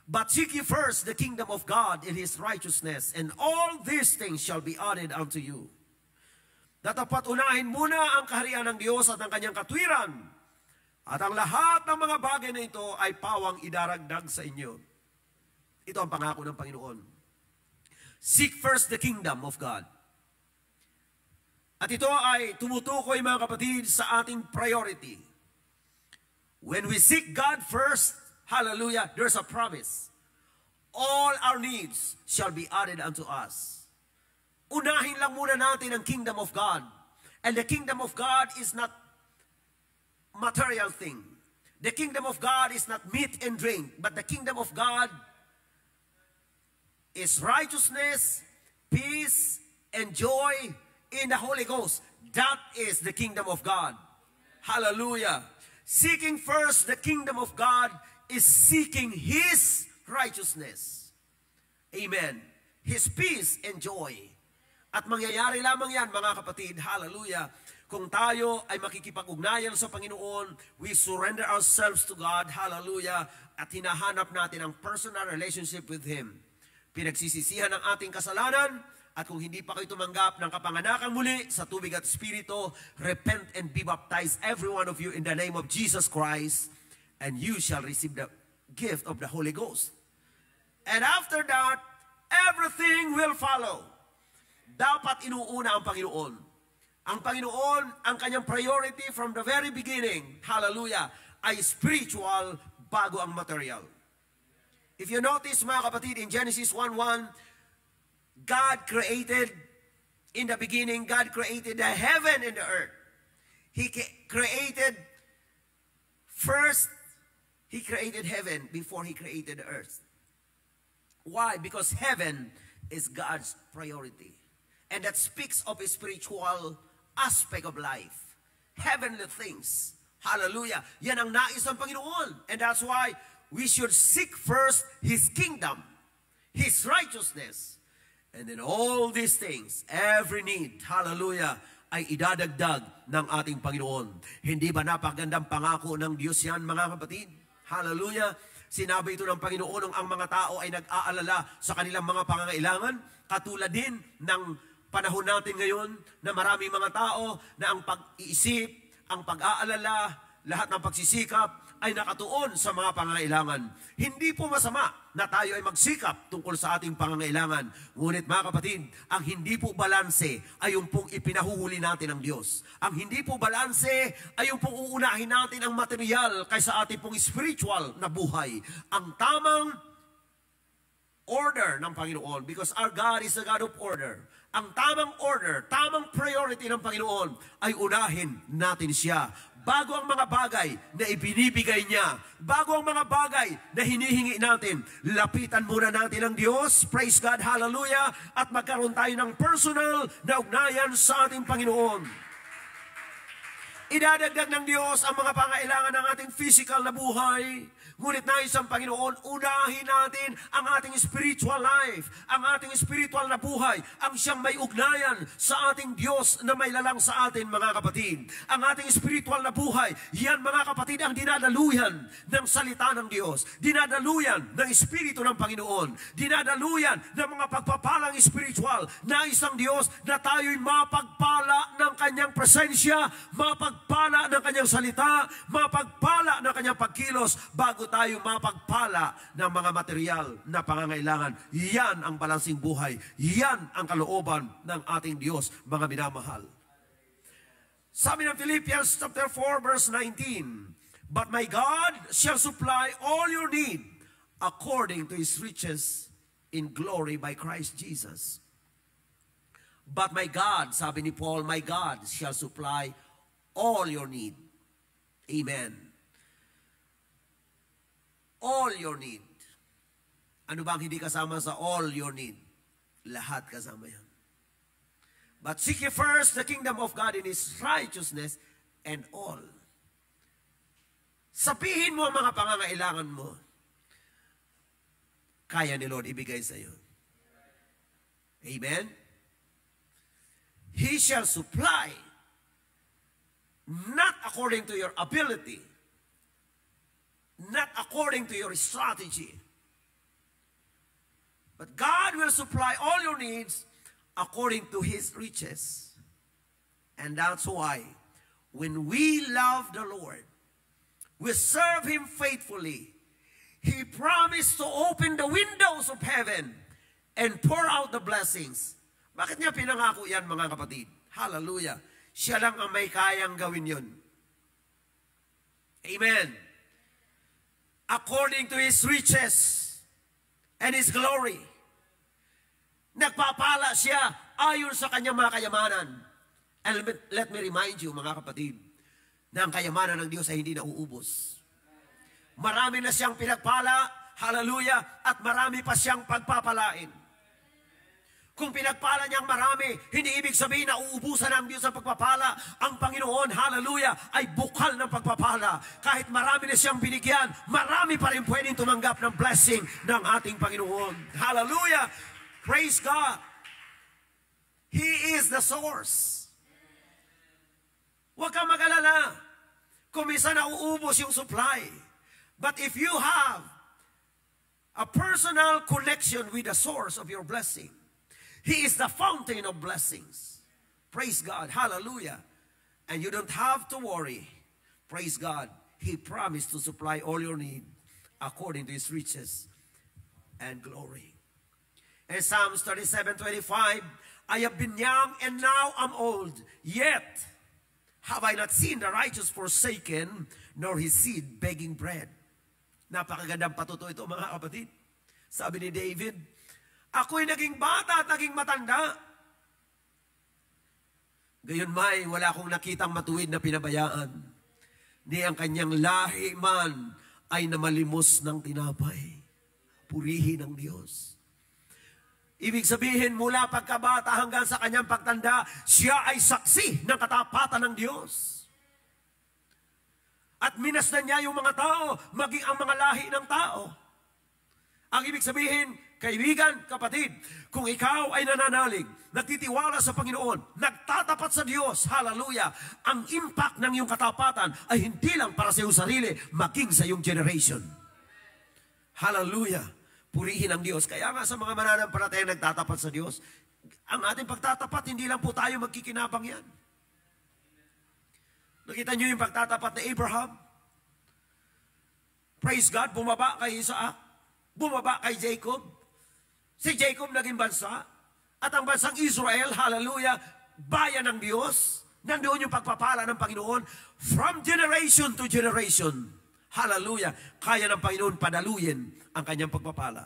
"But seek ye first the kingdom of God and His righteousness, and all these things shall be added unto you." Dapat unahin muna ang kaharian ng Diyos at ang kanyang katwiran, at ang lahat ng mga bagay na ito ay pawang idaragdag sa inyo. Ito ang pangako ng Panginoon. Seek first the kingdom of God. At ito ay tumutukoy, mga kapatid, sa ating priority. When we seek God first, hallelujah, there's a promise. All our needs shall be added unto us. Unahin lang muna natin ang kingdom of God. And the kingdom of God is not material thing. The kingdom of God is not meat and drink, but the kingdom of God is righteousness, peace, and joy in the Holy Ghost. That is the kingdom of God. Hallelujah. Seeking first the kingdom of God is seeking His righteousness. Amen. His peace and joy. At mangyayari lamang yan, mga kapatid, hallelujah, kung tayo ay makikipag-ugnayan sa Panginoon, we surrender ourselves to God, hallelujah, at hinahanap natin ang personal relationship with Him. Pinagsisisihan ang ating kasalanan, at kung hindi pa kayo tumanggap ng kapanganakan muli sa tubig at Espiritu, repent and be baptized, every one of you, in the name of Jesus Christ, and you shall receive the gift of the Holy Ghost. And after that, everything will follow. Dapat inuuna ang Panginoon. Ang Panginoon, ang kanyang priority from the very beginning, hallelujah, ay spiritual bago ang material. If you notice, mga kapatid, in Genesis 1:1, God created, in the beginning, God created the heaven and the earth. He created first, He created heaven before He created the earth. Why? Because heaven is God's priority. And that speaks of a spiritual aspect of life. Heavenly things. Hallelujah. Yan ang nais ng Panginoon. And that's why we should seek first His kingdom, His righteousness, and then all these things, every need, hallelujah, ay idadagdag ng ating Panginoon. Hindi ba napakagandang pangako ng Diyos yan, mga kapatid? Hallelujah! Sinabi ito ng Panginoon, ang mga tao ay nag-aalala sa kanilang mga pangangailangan, katulad din ng panahon natin ngayon na maraming mga tao na ang pag-iisip, ang pag-aalala, lahat ng pagsisikap ay nakatuon sa mga pangangailangan. Hindi po masama na tayo ay magsikap tungkol sa ating pangangailangan. Ngunit mga kapatid, ang hindi po balanse ay yung pong ipinahuhuli natin ng Diyos. Ang hindi po balanse ay yung pong uunahin natin ang material kaysa ating pong spiritual na buhay. Ang tamang order ng Panginoon, because our God is a God of order. Ang tamang order, tamang priority ng Panginoon ay unahin natin siya. Bago ang mga bagay na ibinibigay niya, bago ang mga bagay na hinihingi natin, lapitan muna natin ang Diyos, praise God, hallelujah, at magkaroon tayo ng personal na ugnayan sa ating Panginoon. Idadagdag ng Diyos ang mga pangailangan ng ating physical na buhay. Ngunit nais ang Panginoon, unahin natin ang ating spiritual life, ang ating spiritual na buhay, ang siyang may ugnayan sa ating Diyos na may lalang sa atin, mga kapatid. Ang ating spiritual na buhay, yan mga kapatid ang dinadaluyan ng salita ng Diyos, dinadaluyan ng Espiritu ng Panginoon, dinadaluyan ng mga pagpapalang spiritual na isang Diyos na tayo'y mapagpala ng kanyang presensya, mapagpala ng kanyang salita, mapagpala ng kanyang pagkilos, bago tayo mapagpala ng mga material na pangangailangan. Yan ang balansing buhay. Yan ang kalooban ng ating Diyos, mga minamahal. Sabi ng Philippians chapter 4 verse 19, "But my God shall supply all your need according to His riches in glory by Christ Jesus." But my God, sabi ni Paul, my God shall supply all your need. Amen. All your need. Ano bang hindi kasama sa all your need? Lahat kasama yan. But seek ye first the kingdom of God in His righteousness, and all. Sabihin mo ang mga pangangailangan mo. Kaya ni Lord ibigay sa iyo. Amen? He shall supply, not according to your ability, not according to your strategy. But God will supply all your needs according to His riches. And that's why when we love the Lord, we serve Him faithfully, He promised to open the windows of heaven and pour out the blessings. Bakit niya pinangako yan, mga kapatid? Hallelujah. Siya lang ang may kayang gawin yun. Amen. According to His riches and His glory. Nagpapala siya ayon sa kanyang mga kayamanan. And let me remind you, mga kapatid, na ang kayamanan ng Diyos ay hindi nauubos. Marami na siyang pinagpala, hallelujah, at marami pa siyang pagpapalain. Kung pinagpala niyang marami, hindi ibig sabihin na uubusan ng Diyos ang pagpapala. Ang Panginoon, hallelujah, ay bukal ng pagpapala. Kahit marami na siyang binigyan, marami pa rin pwedeng tumanggap ng blessing ng ating Panginoon. Hallelujah! Praise God! He is the source. Huwag kang mag-alala kung minsan nauubos yung supply. But if you have a personal connection with the source of your blessing, He is the fountain of blessings. Praise God. Hallelujah. And you don't have to worry. Praise God. He promised to supply all your need according to His riches and glory. In Psalms 37:25, "I have been young and now I'm old, yet have I not seen the righteous forsaken, nor his seed begging bread." Napakagandang patuto ito, mga kapatid. Sabi ni David, ako'y naging bata at naging matanda. Gayunmay, wala akong nakitang matuwid na pinabayaan. Ni ang kanyang lahi man ay namalimos ng tinapay. Purihin ang Diyos. Ibig sabihin, mula pagkabata hanggang sa kanyang pagtanda, siya ay saksi ng katapatan ng Diyos. At minasdan niya yung mga tao, maging ang mga lahi ng tao. Ang ibig sabihin, kaibigan, kapatid, kung ikaw ay nananalig, nagtitiwala sa Panginoon, nagtatapat sa Diyos, hallelujah, ang impact ng iyong katapatan ay hindi lang para sa iyong sarili, maging sa iyong generation. Hallelujah. Purihin ang Diyos. Kaya nga sa mga mananampalatayang nagtatapat sa Diyos, ang ating pagtatapat, hindi lang po tayo magkikinabang yan. Nakita niyo yung pagtatapat ni Abraham? Praise God, bumaba kay Isaac, bumaba kay Jacob. Si Jacob naging bansa, at ang bansang Israel, hallelujah, bayan ng Diyos. Nandoon yung pagpapala ng Panginoon from generation to generation. Hallelujah. Kaya ng Panginoon padaluyin ang kanyang pagpapala.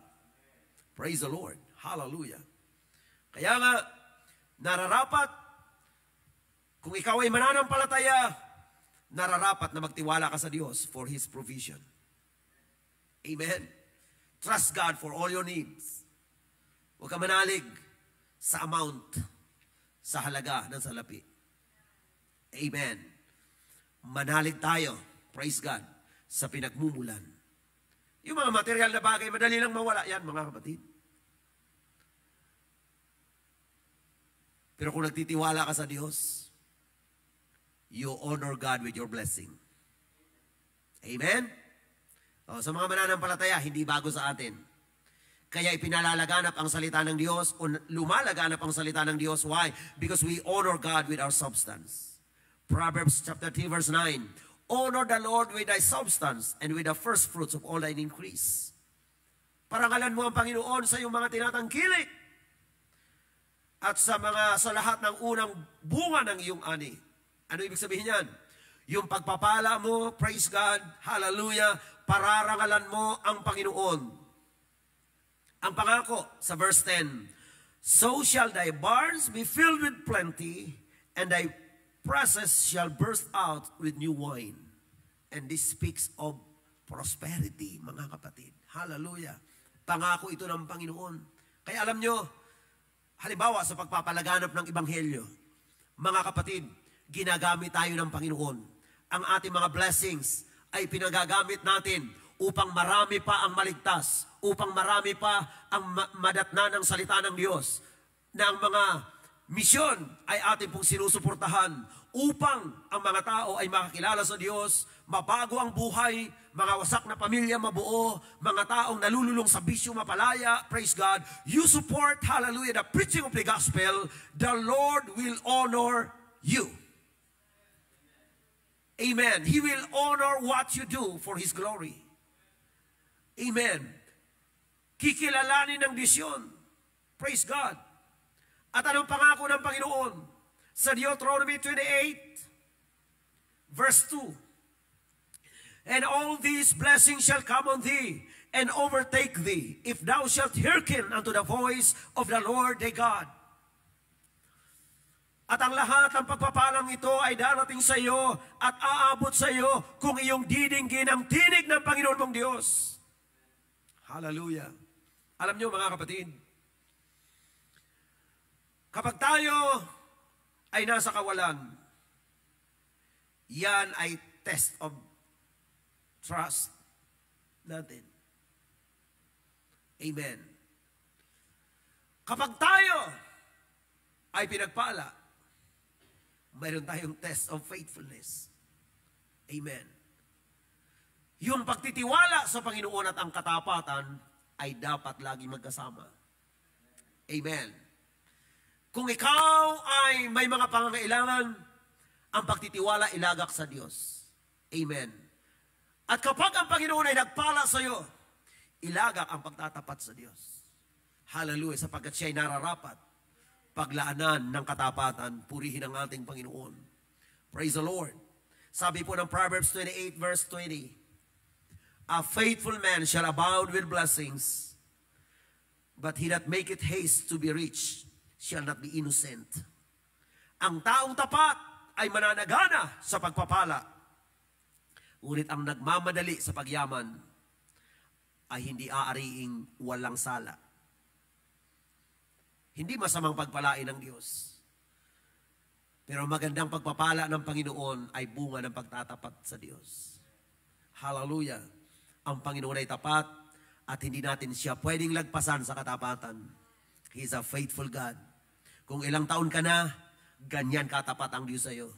Praise the Lord. Hallelujah. Kaya nga, nararapat, kung ikaw ay mananampalataya, nararapat na magtiwala ka sa Diyos for His provision. Amen. Trust God for all your needs. Huwag ka manalig sa amount, sa halaga ng salapi. Amen. Manalig tayo, praise God, sa pinagmumulan. Yung mga material na bagay, madali lang mawala yan, mga kapatid. Pero kung nagtitiwala ka sa Diyos, you honor God with your blessing. Amen? Sa mga mananampalataya, hindi bago sa atin. Kaya ipinalalaganap ang salita ng Diyos o lumalaganap ang salita ng Diyos. Why? Because we honor God with our substance. Proverbs chapter 3 verse 9. Honor the Lord with thy substance and with the first fruits of all thine increase. Parangalan mo ang Panginoon sa iyong mga tinatangkilik at sa lahat ng unang bunga ng iyong ani. Ano ibig sabihin yan? Yung pagpapala mo, praise God, hallelujah, pararangalan mo ang Panginoon. Ang pangako sa verse 10, so shall thy barns be filled with plenty, and thy presses shall burst out with new wine. And this speaks of prosperity, mga kapatid. Hallelujah. Pangako ito ng Panginoon. Kaya alam nyo, halimbawa sa pagpapalaganap ng Ebanghelyo, mga kapatid, ginagamit tayo ng Panginoon. Ang ating mga blessings ay pinagagamit natin upang marami pa ang maligtas, upang marami pa ang madatna ng salita ng Diyos, na ang mga misyon ay ating pong sinusuportahan upang ang mga tao ay makakilala sa Diyos, mabago ang buhay, mga wasak na pamilya mabuo, mga taong nalululong sa bisyo mapalaya, praise God. You support, hallelujah, the preaching of the gospel, the Lord will honor you. Amen. He will honor what you do for His glory. Amen. Kikilalanin ng bisyon. Praise God. At anong pangako ng Panginoon? Sa Deuteronomy 28, verse 2. And all these blessings shall come on thee, and overtake thee, if thou shalt hearken unto the voice of the Lord thy God. At ang lahat ng pagpapalang ito ay darating sa iyo at aabot sa iyo kung iyong didinggin ang tinig ng Panginoon mong Diyos. Hallelujah. Alam niyo mga kapatid, kapag tayo ay nasa kawalan, yan ay test of trust natin. Amen. Kapag tayo ay pinagpala, mayroon tayong test of faithfulness. Amen. Yung pagtitiwala sa Panginoon at ang katapatan ay dapat lagi magkasama. Amen. Kung ikaw ay may mga pangangailangan, ang pagtitiwala ilagak sa Diyos. Amen. At kapag ang Panginoon ay nagpala sa iyo, ilagak ang pagtatapat sa Diyos. Hallelujah, sapagkat siya ay nararapat. Paglaanan ng katapatan, purihin ang ating Panginoon. Praise the Lord. Sabi po ng Proverbs 28 verse 20, a faithful man shall abound with blessings, but he that maketh haste to be rich shall not be innocent. Ang taong tapat ay mananagana sa pagpapala, ngunit ang nagmamadali sa pagyaman ay hindi aariing walang sala. Hindi masamang pagpalain ng Diyos. Pero magandang pagpapala ng Panginoon ay bunga ng pagtatapat sa Diyos. Hallelujah. Ang Panginoon ay tapat at hindi natin siya pwedeng lagpasan sa katapatan. He is a faithful God. Kung ilang taon ka na, ganyan katapat ang Diyos sa iyo.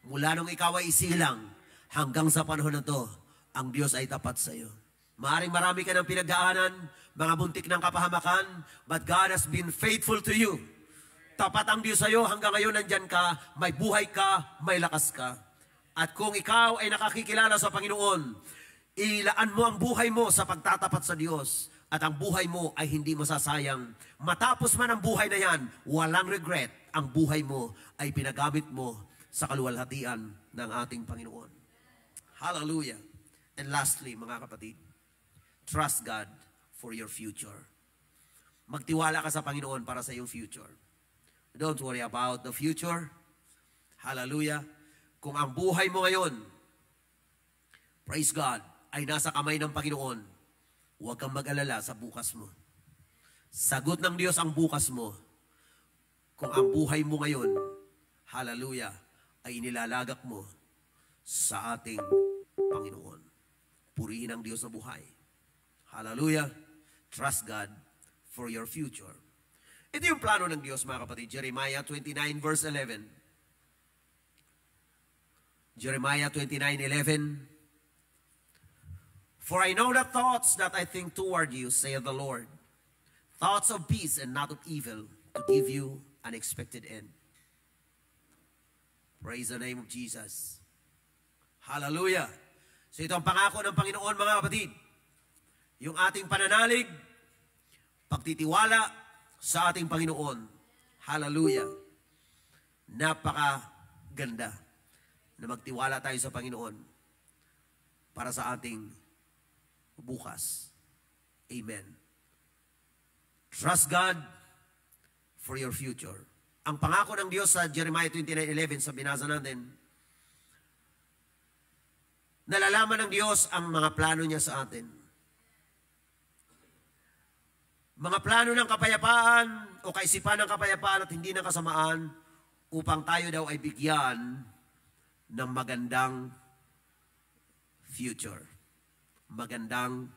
Mula nung ikaw ay isilang hanggang sa panahon na to, ang Diyos ay tapat sa iyo. Maaring marami ka ng pinagdaanan, mga buntik ng kapahamakan, but God has been faithful to you. Tapat ang Diyos sa iyo, hanggang ngayon nandyan ka, may buhay ka, may lakas ka. At kung ikaw ay nakakikilala sa Panginoon, ilaan mo ang buhay mo sa pagtatapat sa Diyos at ang buhay mo ay hindi masasayang. Matapos man ang buhay na yan, walang regret. Ang buhay mo ay pinagamit mo sa kaluwalhatian ng ating Panginoon. Hallelujah. And lastly, mga kapatid, trust God for your future. Magtiwala ka sa Panginoon para sa iyong future. Don't worry about the future. Hallelujah. Kung ang buhay mo ngayon, praise God, ay nasa kamay ng Panginoon, huwag kang mag-alala sa bukas mo. Sagot ng Diyos ang bukas mo. Kung ang buhay mo ngayon, hallelujah, ay inilalagak mo sa ating Panginoon. Purihin ang Diyos na buhay. Hallelujah. Trust God for your future. Ito yung plano ng Diyos, mga kapatid. Jeremiah 29 verse 11. Jeremiah 29:11. For I know the thoughts that I think toward you, saith the Lord, thoughts of peace and not of evil, to give you an expected end. Praise the name of Jesus. Hallelujah. So ito ang pangako ng Panginoon, mga kapatid. Yung ating pananalig, pagtitiwala sa ating Panginoon. Hallelujah. Napakaganda na magtiwala tayo sa Panginoon para sa ating bukas. Amen. Trust God for your future. Ang pangako ng Diyos sa Jeremiah 29:11 sa binasa natin, nalalaman ng Diyos ang mga plano niya sa atin. Mga plano ng kapayapaan o kaisipan ng kapayapaan at hindi ng kasamaan upang tayo daw ay bigyan ng magandang future. Magandang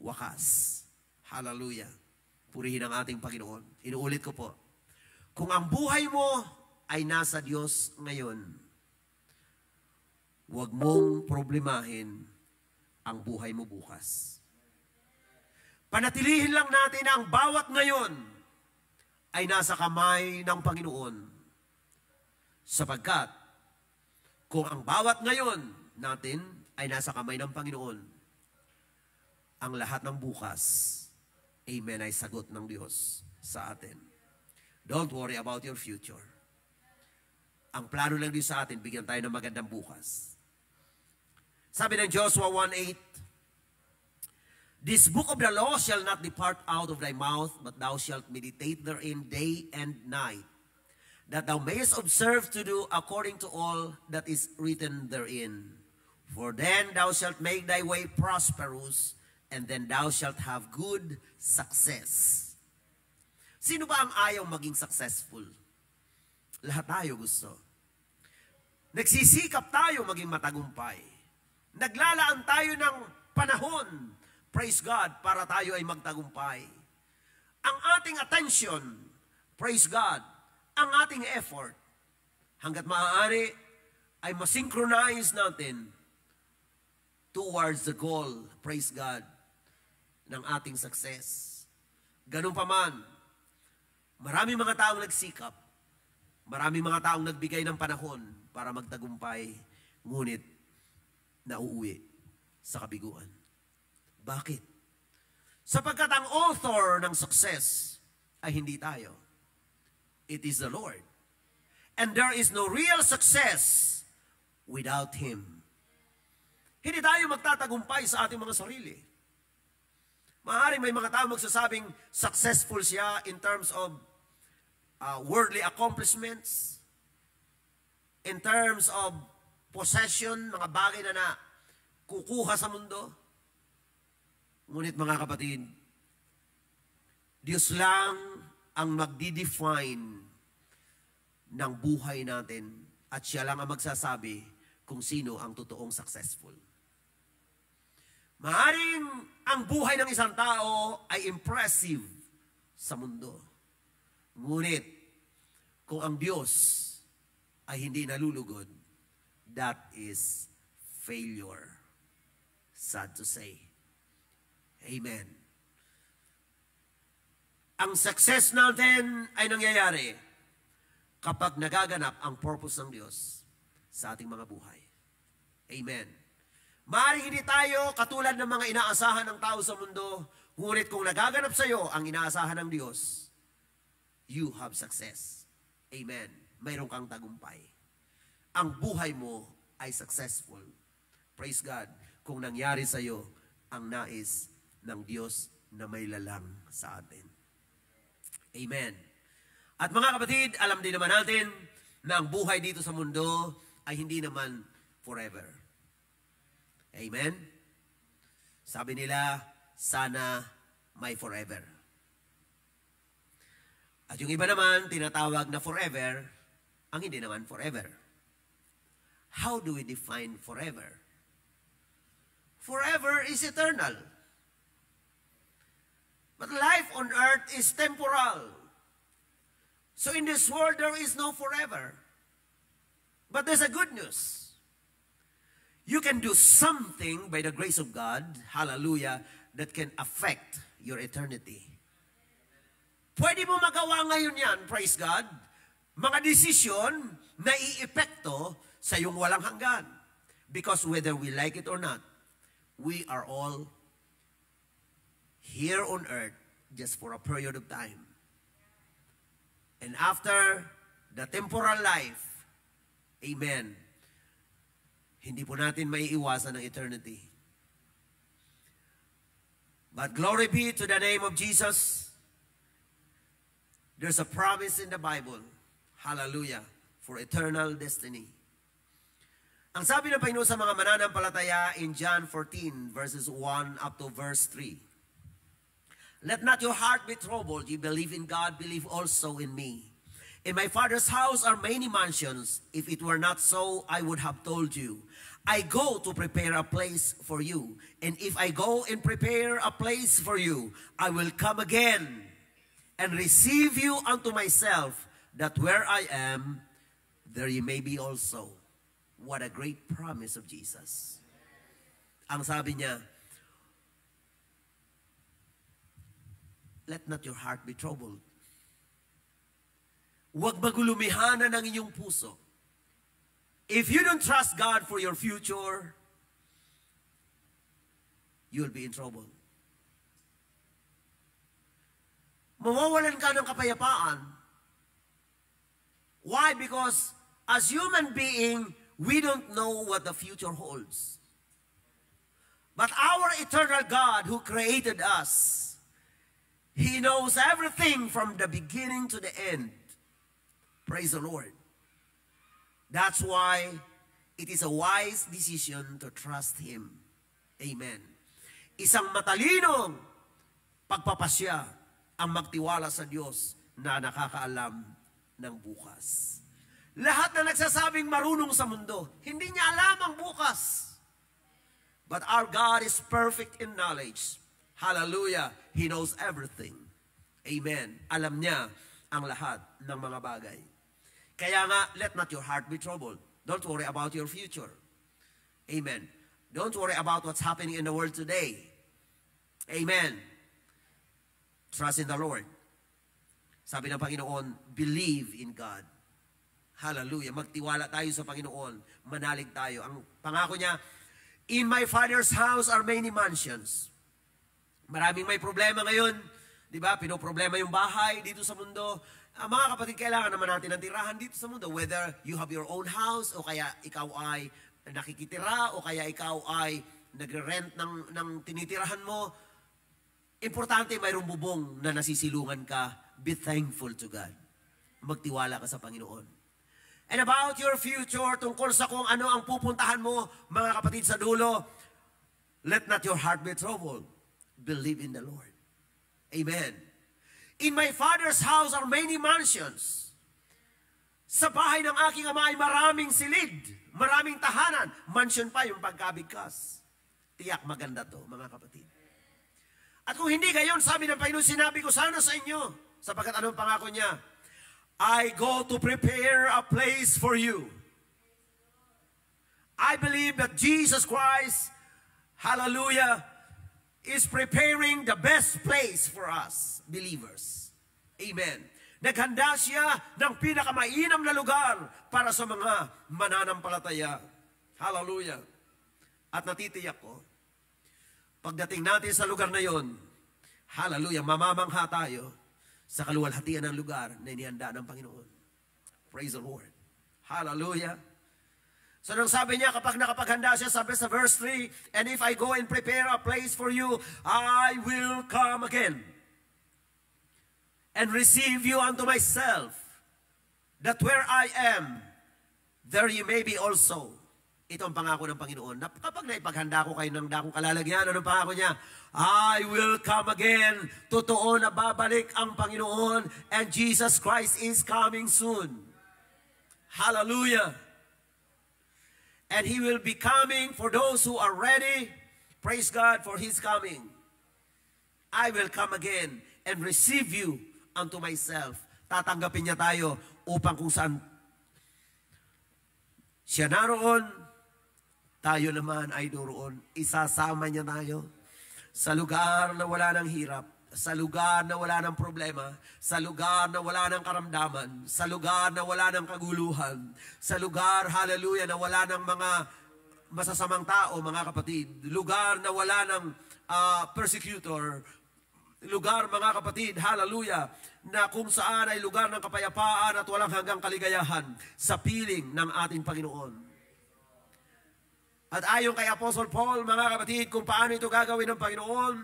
wakas. Hallelujah. Purihin ang ating Panginoon. Inuulit ko po. Kung ang buhay mo ay nasa Diyos ngayon, huwag mong problemahin ang buhay mo bukas. Panatilihin lang natin na ang bawat ngayon ay nasa kamay ng Panginoon. Sapagkat kung ang bawat ngayon natin ay nasa kamay ng Panginoon, ang lahat ng bukas, amen, ay sagot ng Diyos sa atin. Don't worry about your future. Ang plano lang Diyos sa atin, bigyan tayo ng magandang bukas. Sabi ng Joshua 1:8, This book of the law shall not depart out of thy mouth, but thou shalt meditate therein day and night, that thou mayest observe to do according to all that is written therein. For then thou shalt make thy way prosperous, and then thou shalt have good success. Sino ba ang ayaw maging successful? Lahat tayo gusto. Nagsisikap tayo maging matagumpay. Naglalaan tayo ng panahon, praise God, para tayo ay magtagumpay. Ang ating attention, praise God, ang ating effort, hanggat maaari ay masynchronize natin towards the goal, praise God, ng ating success. Ganun pa man, maraming mga taong nagsikap, maraming mga taong nagbigay ng panahon para magtagumpay, ngunit nauuwi sa kabiguan. Bakit? Sapagkat ang author ng success ay hindi tayo. It is the Lord. And there is no real success without Him. Hindi tayo magtatagumpay sa ating mga sarili. Maaaring may mga tao magsasabing successful siya in terms of worldly accomplishments, in terms of possession, mga bagay na kukuha sa mundo. Ngunit mga kapatid, Diyos lang ang magdi-define ng buhay natin at siya lang ang magsasabi kung sino ang totoong successful. Maaaring ang buhay ng isang tao ay impressive sa mundo. Ngunit, kung ang Diyos ay hindi nalulugod, that is failure. Sad to say. Amen. Ang success natin ay nangyayari kapag nagaganap ang purpose ng Diyos sa ating mga buhay. Amen. Maaaring hindi tayo katulad ng mga inaasahan ng tao sa mundo, ngunit kung nagaganap sa iyo ang inaasahan ng Diyos, you have success. Amen. Mayroon kang tagumpay. Ang buhay mo ay successful. Praise God. Kung nangyari sa iyo ang nais ng Diyos na may lalang sa atin. Amen. At mga kapatid, alam din naman natin na ang buhay dito sa mundo ay hindi naman forever. Amen? Sabi nila, sana may forever. At yung iba naman, tinatawag na forever, ang hindi naman forever. How do we define forever? Forever is eternal. But life on earth is temporal. So in this world, there is no forever. But there's a good news. You can do something by the grace of God, hallelujah, that can affect your eternity. Pwede mo magawa ngayon yan, praise God, mga desisyon na iepekto sa iyong walang hanggan. Because whether we like it or not, we are all here on earth just for a period of time. And after the temporal life, amen, hindi po natin maiiwasan ang eternity. But glory be to the name of Jesus. There's a promise in the Bible, hallelujah, for eternal destiny. Ang sabi ng Panginoon sa mga mananampalataya in John 14, verses 1 up to verse 3. Let not your heart be troubled. You believe in God, believe also in me. In my Father's house are many mansions. If it were not so, I would have told you. I go to prepare a place for you. And if I go and prepare a place for you, I will come again and receive you unto myself, that where I am, there you may be also. What a great promise of Jesus. Ang sabi niya, let not your heart be troubled. Huwag magulumihanan ang inyong puso. If you don't trust God for your future, you'll be in trouble. Mawawalan ka ng kapayapaan. Why? Because as human being, we don't know what the future holds. But our eternal God who created us, He knows everything from the beginning to the end. Praise the Lord. That's why it is a wise decision to trust Him. Amen. Isang matalinong pagpapasya ang magtiwala sa Diyos na nakakaalam ng bukas. Lahat na nagsasabing marunong sa mundo, hindi niya alam ang bukas. But our God is perfect in knowledge. Hallelujah. He knows everything. Amen. Alam niya ang lahat ng mga bagay. Kaya nga, let not your heart be troubled. Don't worry about your future. Amen. Don't worry about what's happening in the world today. Amen. Trust in the Lord. Sabi ng Panginoon, believe in God. Hallelujah. Magtiwala tayo sa Panginoon. Manalig tayo. Ang pangako niya, in my Father's house are many mansions. Maraming may problema ngayon. Diba? Pinoproblema yung bahay dito sa mundo. Mga kapatid, kailangan naman natin ng tirahan dito sa mundo. Whether you have your own house, o kaya ikaw ay nakikitira, o kaya ikaw ay nagre-rent ng tinitirahan mo. Importante, mayroong bubong na nasisilungan ka. Be thankful to God. Magtiwala ka sa Panginoon. And about your future, tungkol sa kung ano ang pupuntahan mo, mga kapatid sa dulo, let not your heart be troubled. Believe in the Lord. Amen. In my Father's house are many mansions. Sa bahay ng aking Ama ay maraming silid, maraming tahanan. Mansion pa yung pagkabigkas. Tiyak maganda to, mga kapatid. At kung hindi gayon, sabi ng Panginoon, sinabi ko sana sa inyo, sapagkat anong pangako niya? I go to prepare a place for you. I believe that Jesus Christ, hallelujah, is preparing the best place for us, believers. Amen. Naghanda siya ng pinakamainam na lugar para sa mga mananampalataya. Hallelujah. At natitiyak ko, pagdating natin sa lugar na yon, hallelujah, mamamangha tayo sa kaluwalhatian ng lugar na inihanda ng Panginoon. Praise the Lord. Hallelujah. So nang sabi niya, kapag nakapaghanda siya, sabi sa verse 3, and if I go and prepare a place for you, I will come again and receive you unto myself, that where I am, there you may be also. Ito ang pangako ng Panginoon. Kapag naipaghanda ko kayo ng dakong kalalagyan, anong pangako niya? I will come again. Totoo na babalik ang Panginoon, and Jesus Christ is coming soon. Hallelujah. And He will be coming for those who are ready. Praise God for His coming. I will come again and receive you unto myself. Tatanggapin niya tayo upang kung saan siya naroon, tayo naman ay doon. Isasama niya tayo sa lugar na wala ng hirap, sa lugar na wala ng problema, sa lugar na wala ng karamdaman, sa lugar na wala ng kaguluhan, sa lugar, hallelujah, na wala ng mga masasamang tao, mga kapatid, lugar na wala ng persecutor, lugar, mga kapatid, hallelujah, na kung saan ay lugar ng kapayapaan at walang hanggang kaligayahan sa piling ng ating Panginoon. At ayon kay Apostle Paul, mga kapatid, kung paano ito gagawin ng Panginoon,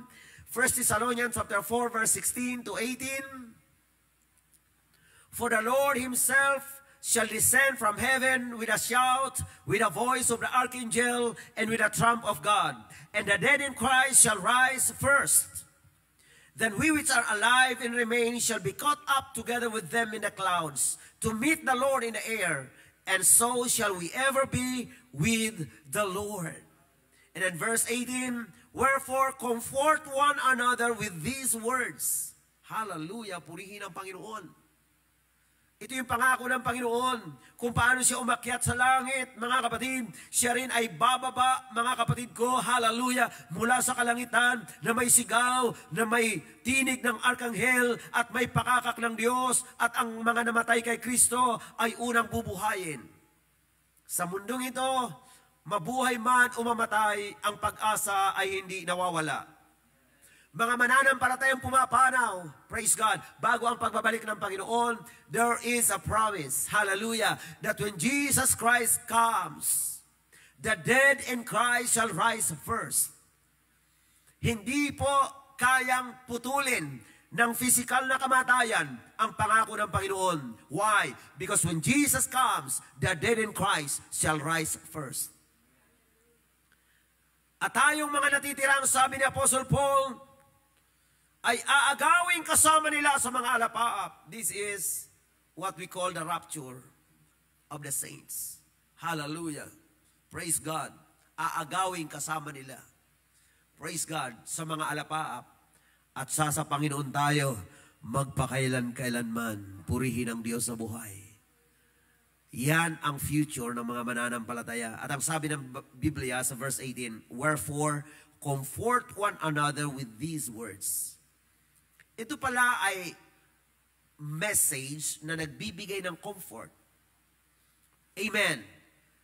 1 Thessalonians chapter 4, verse 16 to 18, for the Lord Himself shall descend from heaven with a shout, with a voice of the archangel, and with a trump of God. And the dead in Christ shall rise first. Then we which are alive and remain shall be caught up together with them in the clouds, to meet the Lord in the air, and so shall we ever be with the Lord. And then verse 18, wherefore comfort one another with these words. Hallelujah, purihin ang Panginoon. Ito yung pangako ng Panginoon. Kung paano siya umakyat sa langit, mga kapatid, siya rin ay bababa, mga kapatid ko, hallelujah, mula sa kalangitan na may sigaw, na may tinig ng arkanghel at may pakakak ng Diyos, at ang mga namatay kay Kristo ay unang bubuhayin. Sa mundong ito, mabuhay man o mamatay, ang pag-asa ay hindi nawawala. Mga mananampalatayang pumapanaw, praise God, bago ang pagbabalik ng Panginoon, there is a promise, hallelujah, that when Jesus Christ comes, the dead in Christ shall rise first. Hindi po kayang putulin ng physical na kamatayan ang pangako ng Panginoon. Why? Because when Jesus comes, the dead in Christ shall rise first. At tayong mga natitirang, sabi ni Apostle Paul, ay aagawing kasama nila sa mga alapaap. This is what we call the rapture of the saints. Hallelujah. Praise God. Aagawing kasama nila. Praise God sa mga alapaap. At sa Panginoon tayo, magpakailan-kailanman, purihin ang Diyos sa buhay. Yan ang future ng mga mananampalataya. At ang sabi ng Biblia sa verse 18, wherefore, comfort one another with these words. Ito pala ay message na nagbibigay ng comfort. Amen.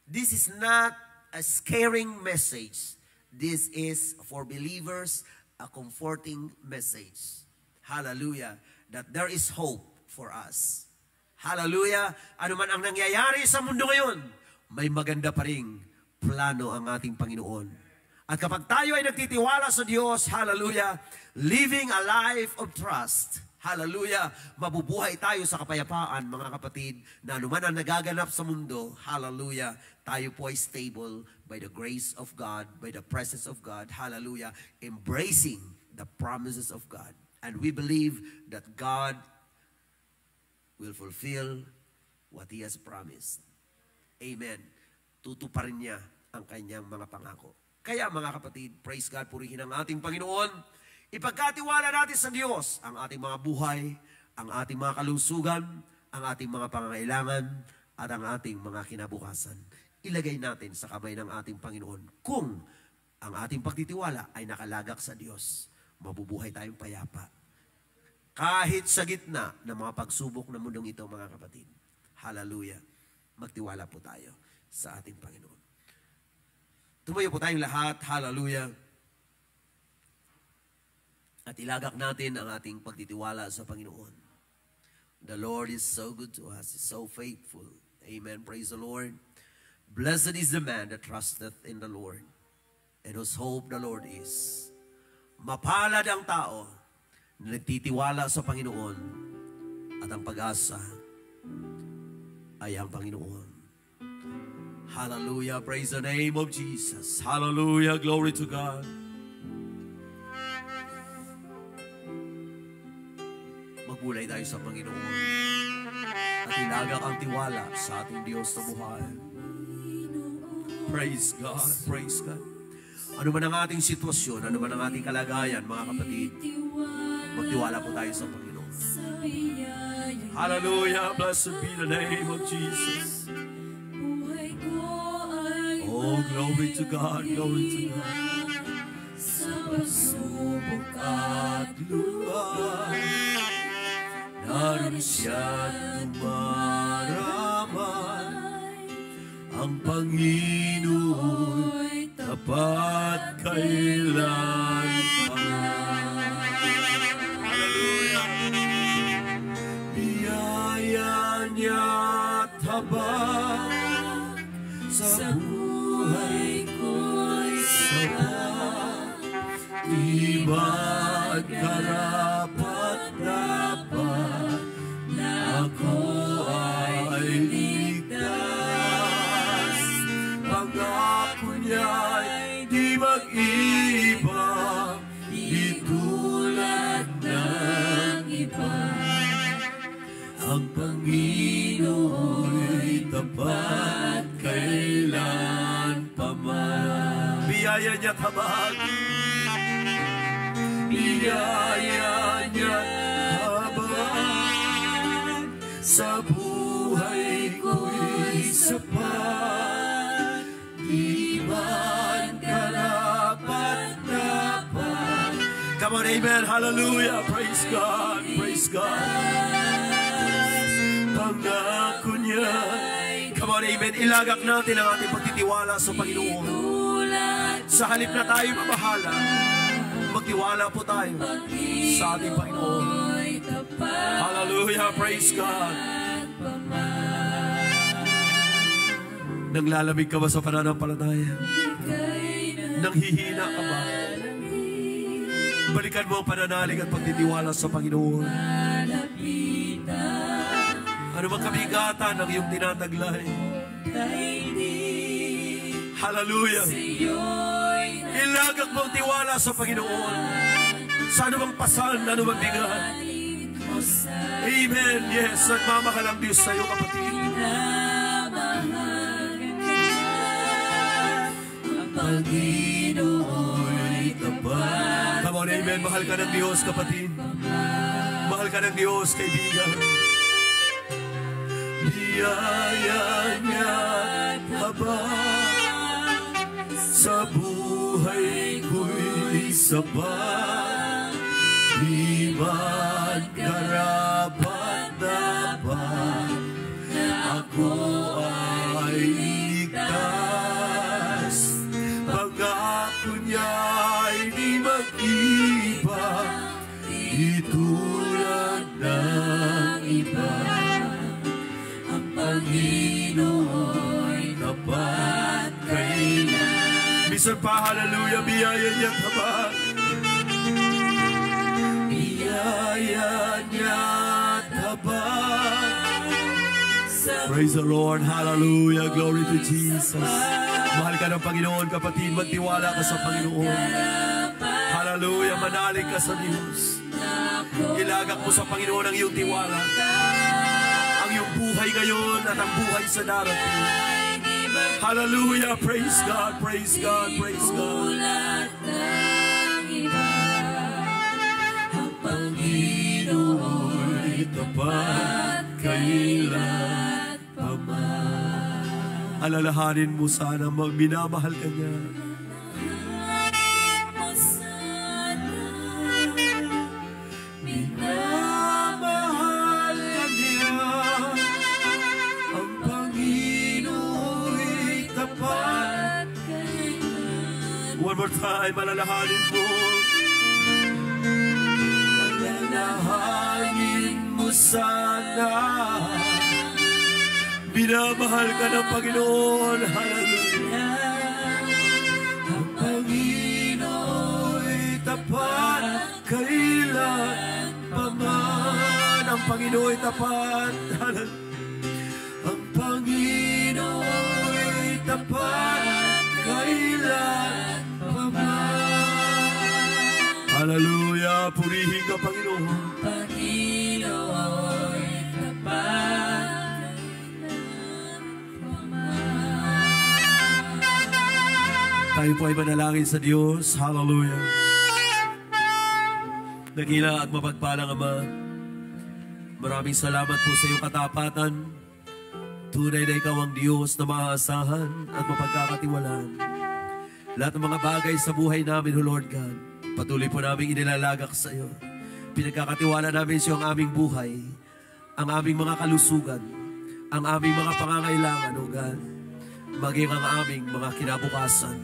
This is not a scaring message. This is for believers, a comforting message. Hallelujah. That there is hope for us. Hallelujah. Ano man ang nangyayari sa mundo ngayon, may maganda pa ring plano ang ating Panginoon. At kapag tayo ay nagtitiwala sa Diyos, hallelujah, living a life of trust, hallelujah, mabubuhay tayo sa kapayapaan, mga kapatid, na anuman ang nagaganap sa mundo, hallelujah, tayo po ay stable by the grace of God, by the presence of God, hallelujah, embracing the promises of God. And we believe that God will fulfill what He has promised. Amen. Tutuparin niya ang kanyang mga pangako. Kaya mga kapatid, praise God, purihin ang ating Panginoon. Ipagkatiwala natin sa Diyos ang ating mga buhay, ang ating mga kalusugan, ang ating mga pangangailangan, at ang ating mga kinabukasan. Ilagay natin sa kamay ng ating Panginoon. Kung ang ating pagtitiwala ay nakalagak sa Diyos, mabubuhay tayong payapa. Kahit sa gitna ng mga pagsubok ng mundong ito, mga kapatid. Hallelujah. Magtiwala po tayo sa ating Panginoon. Tumayo po tayong lahat. Hallelujah. At ilagak natin ang ating pagtitiwala sa Panginoon. The Lord is so good to us. He's so faithful. Amen. Praise the Lord. Blessed is the man that trusteth in the Lord, and whose hope the Lord is. Mapalad ang tao na nagtitiwala sa Panginoon, at ang pag-asa ay ang Panginoon. Hallelujah. Praise the name of Jesus. Hallelujah. Glory to God. Magbulay tayo sa Panginoon at ilagak ang tiwala sa ating Diyos na buhay. Praise God. Praise God. Ano man ang ating sitwasyon, ano man ang ating kalagayan, mga kapatid, magtiwala po tayo sa Panginoon. Hallelujah. Blessed be the name of Jesus. Oh, glory to God. Glory to God. Sa pagsubok at luwag, naroon siya dumaraman. Ang Panginoon tapat kailan pa. Hallelujah. Biyaya niya tabak sa buhay ko'y sapat. Di ba't karapat-dapat na ako ay ligtas? Pangako niya'y di mag-iba, di tulad ng iba. Ang Panginoon'y tapat kailan pa man. Biyaya niya tabag. Biyaya niya tabag. Sa buhay ko'y sapat. Di man karapat-dapat. Come on, amen, hallelujah, praise God, praise God. Pangako niya. Come on, amen, ilagak natin ang ating pagtitiwala sa Panginoon. Sa halip na tayo mabahala, magtiwala po tayo sa ating Panginoon. Hallelujah, praise God. Nanglalamig ka ba sa pananampalataya? Nanghihina ka ba? Balikan mo ang pananalig at pagtitiwala sa Panginoon. Ano bang kabigatan ng iyong tinataglay? Hallelujah. Ilagak mo ang tiwala sa Panginoon. Sa ano bang pasan, ano bang bigat? Amen. Yes, nagmamahal ang Diyos sa iyo, kapatid. Panginoon'y tapat. Come on, amen. Mahal ka ng Diyos, kapatid. Mahal ka ng Diyos, kaibigan. Biyaya niya habang sa buhay ko'y sapat. Di ba't karapat-dapat ako ay ligtas? Pangako niya'y di mag-iba, di tulad ng iba. Ang Panginoon'y tapat kailan. Minsan pa, hallelujah, biyaya niya tapat. Biyaya niya tapat. Praise the Lord, hallelujah, glory to Jesus. Mahal ka ng Panginoon, kapatid, magtiwala ka sa Panginoon. Hallelujah, manalig ka sa Diyos. Ilagak mo sa Panginoon ang iyong tiwala, ang iyong buhay ngayon at ang buhay sa darating. Hallelujah. Praise God, praise God, praise God. Ang Panginoon'y tapat kailan pa man. Alalahanin mo sana minamahal ka niya. Minamahal ka niya. Ang Panginoon'y tapat. One more time, alalahanin mo. Alalahanin mo sana. Minamahal ka ng Panginoon. Hallelujah. Ang Panginoon'y tapat kailan pa man. Ang Panginoon'y tapat. Ang Panginoon'y tapat kailan pa man. Hallelujah. Purihin ka, Panginoon. Panginoon'y tapat. Tayo po ay manalangin sa Diyos. Hallelujah. Dakila at mapagpalang Ama, maraming salamat po sa iyong katapatan. Tunay na ikaw ang Diyos na maaasahan at mapagkakatiwalaan. Lahat ng mga bagay sa buhay namin, O Lord God, patuloy po namin inilalagak sa iyo. Pinagkakatiwala namin sa iyo ang aming buhay, ang aming mga kalusugan, ang aming mga pangangailangan, O God, maging ang aming mga kinabukasan.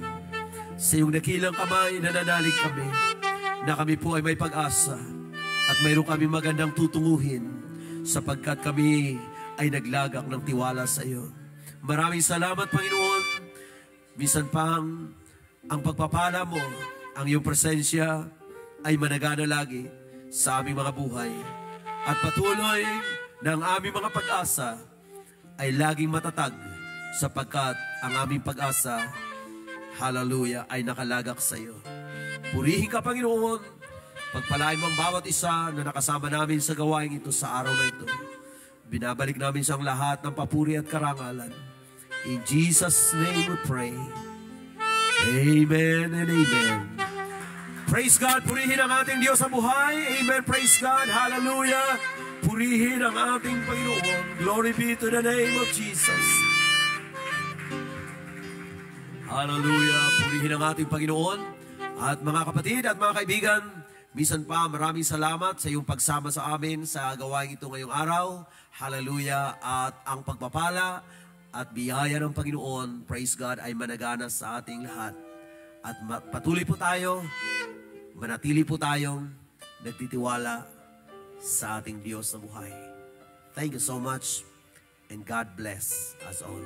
Sa iyong nakilang kamay, nananalig kami na kami po ay may pag-asa at mayroon kami magandang tutunguhin sapagkat kami ay naglagak ng tiwala sa iyo. Maraming salamat, Panginoon. Minsan pang ang pagpapala mo, ang iyong presensya ay managana lagi sa aming mga buhay. At patuloy na ang aming mga pag-asa ay laging matatag sapagkat ang aming pag-asa, hallelujah, ay nakalagak sa iyo. Purihin ka, Panginoon. Pagpalain mo ang bawat isa na nakasama namin sa gawain ito sa araw na ito. Binabalik namin siyang lahat ng papuri at karangalan. In Jesus' name we pray. Amen and amen. Praise God. Purihin ang ating Diyos sa buhay. Amen. Praise God. Hallelujah. Purihin ang ating Panginoon. Glory be to the name of Jesus. Hallelujah. Purihin ang ating Panginoon. At mga kapatid at mga kaibigan, minsan pa maraming salamat sa iyong pagsama sa amin sa gawain ito ngayong araw. Hallelujah. At ang pagpapala at biyaya ng Panginoon, praise God, ay managana sa ating lahat. At patuloy po tayo, manatili po tayong nagtitiwala sa ating Diyos na buhay. Thank you so much and God bless us all.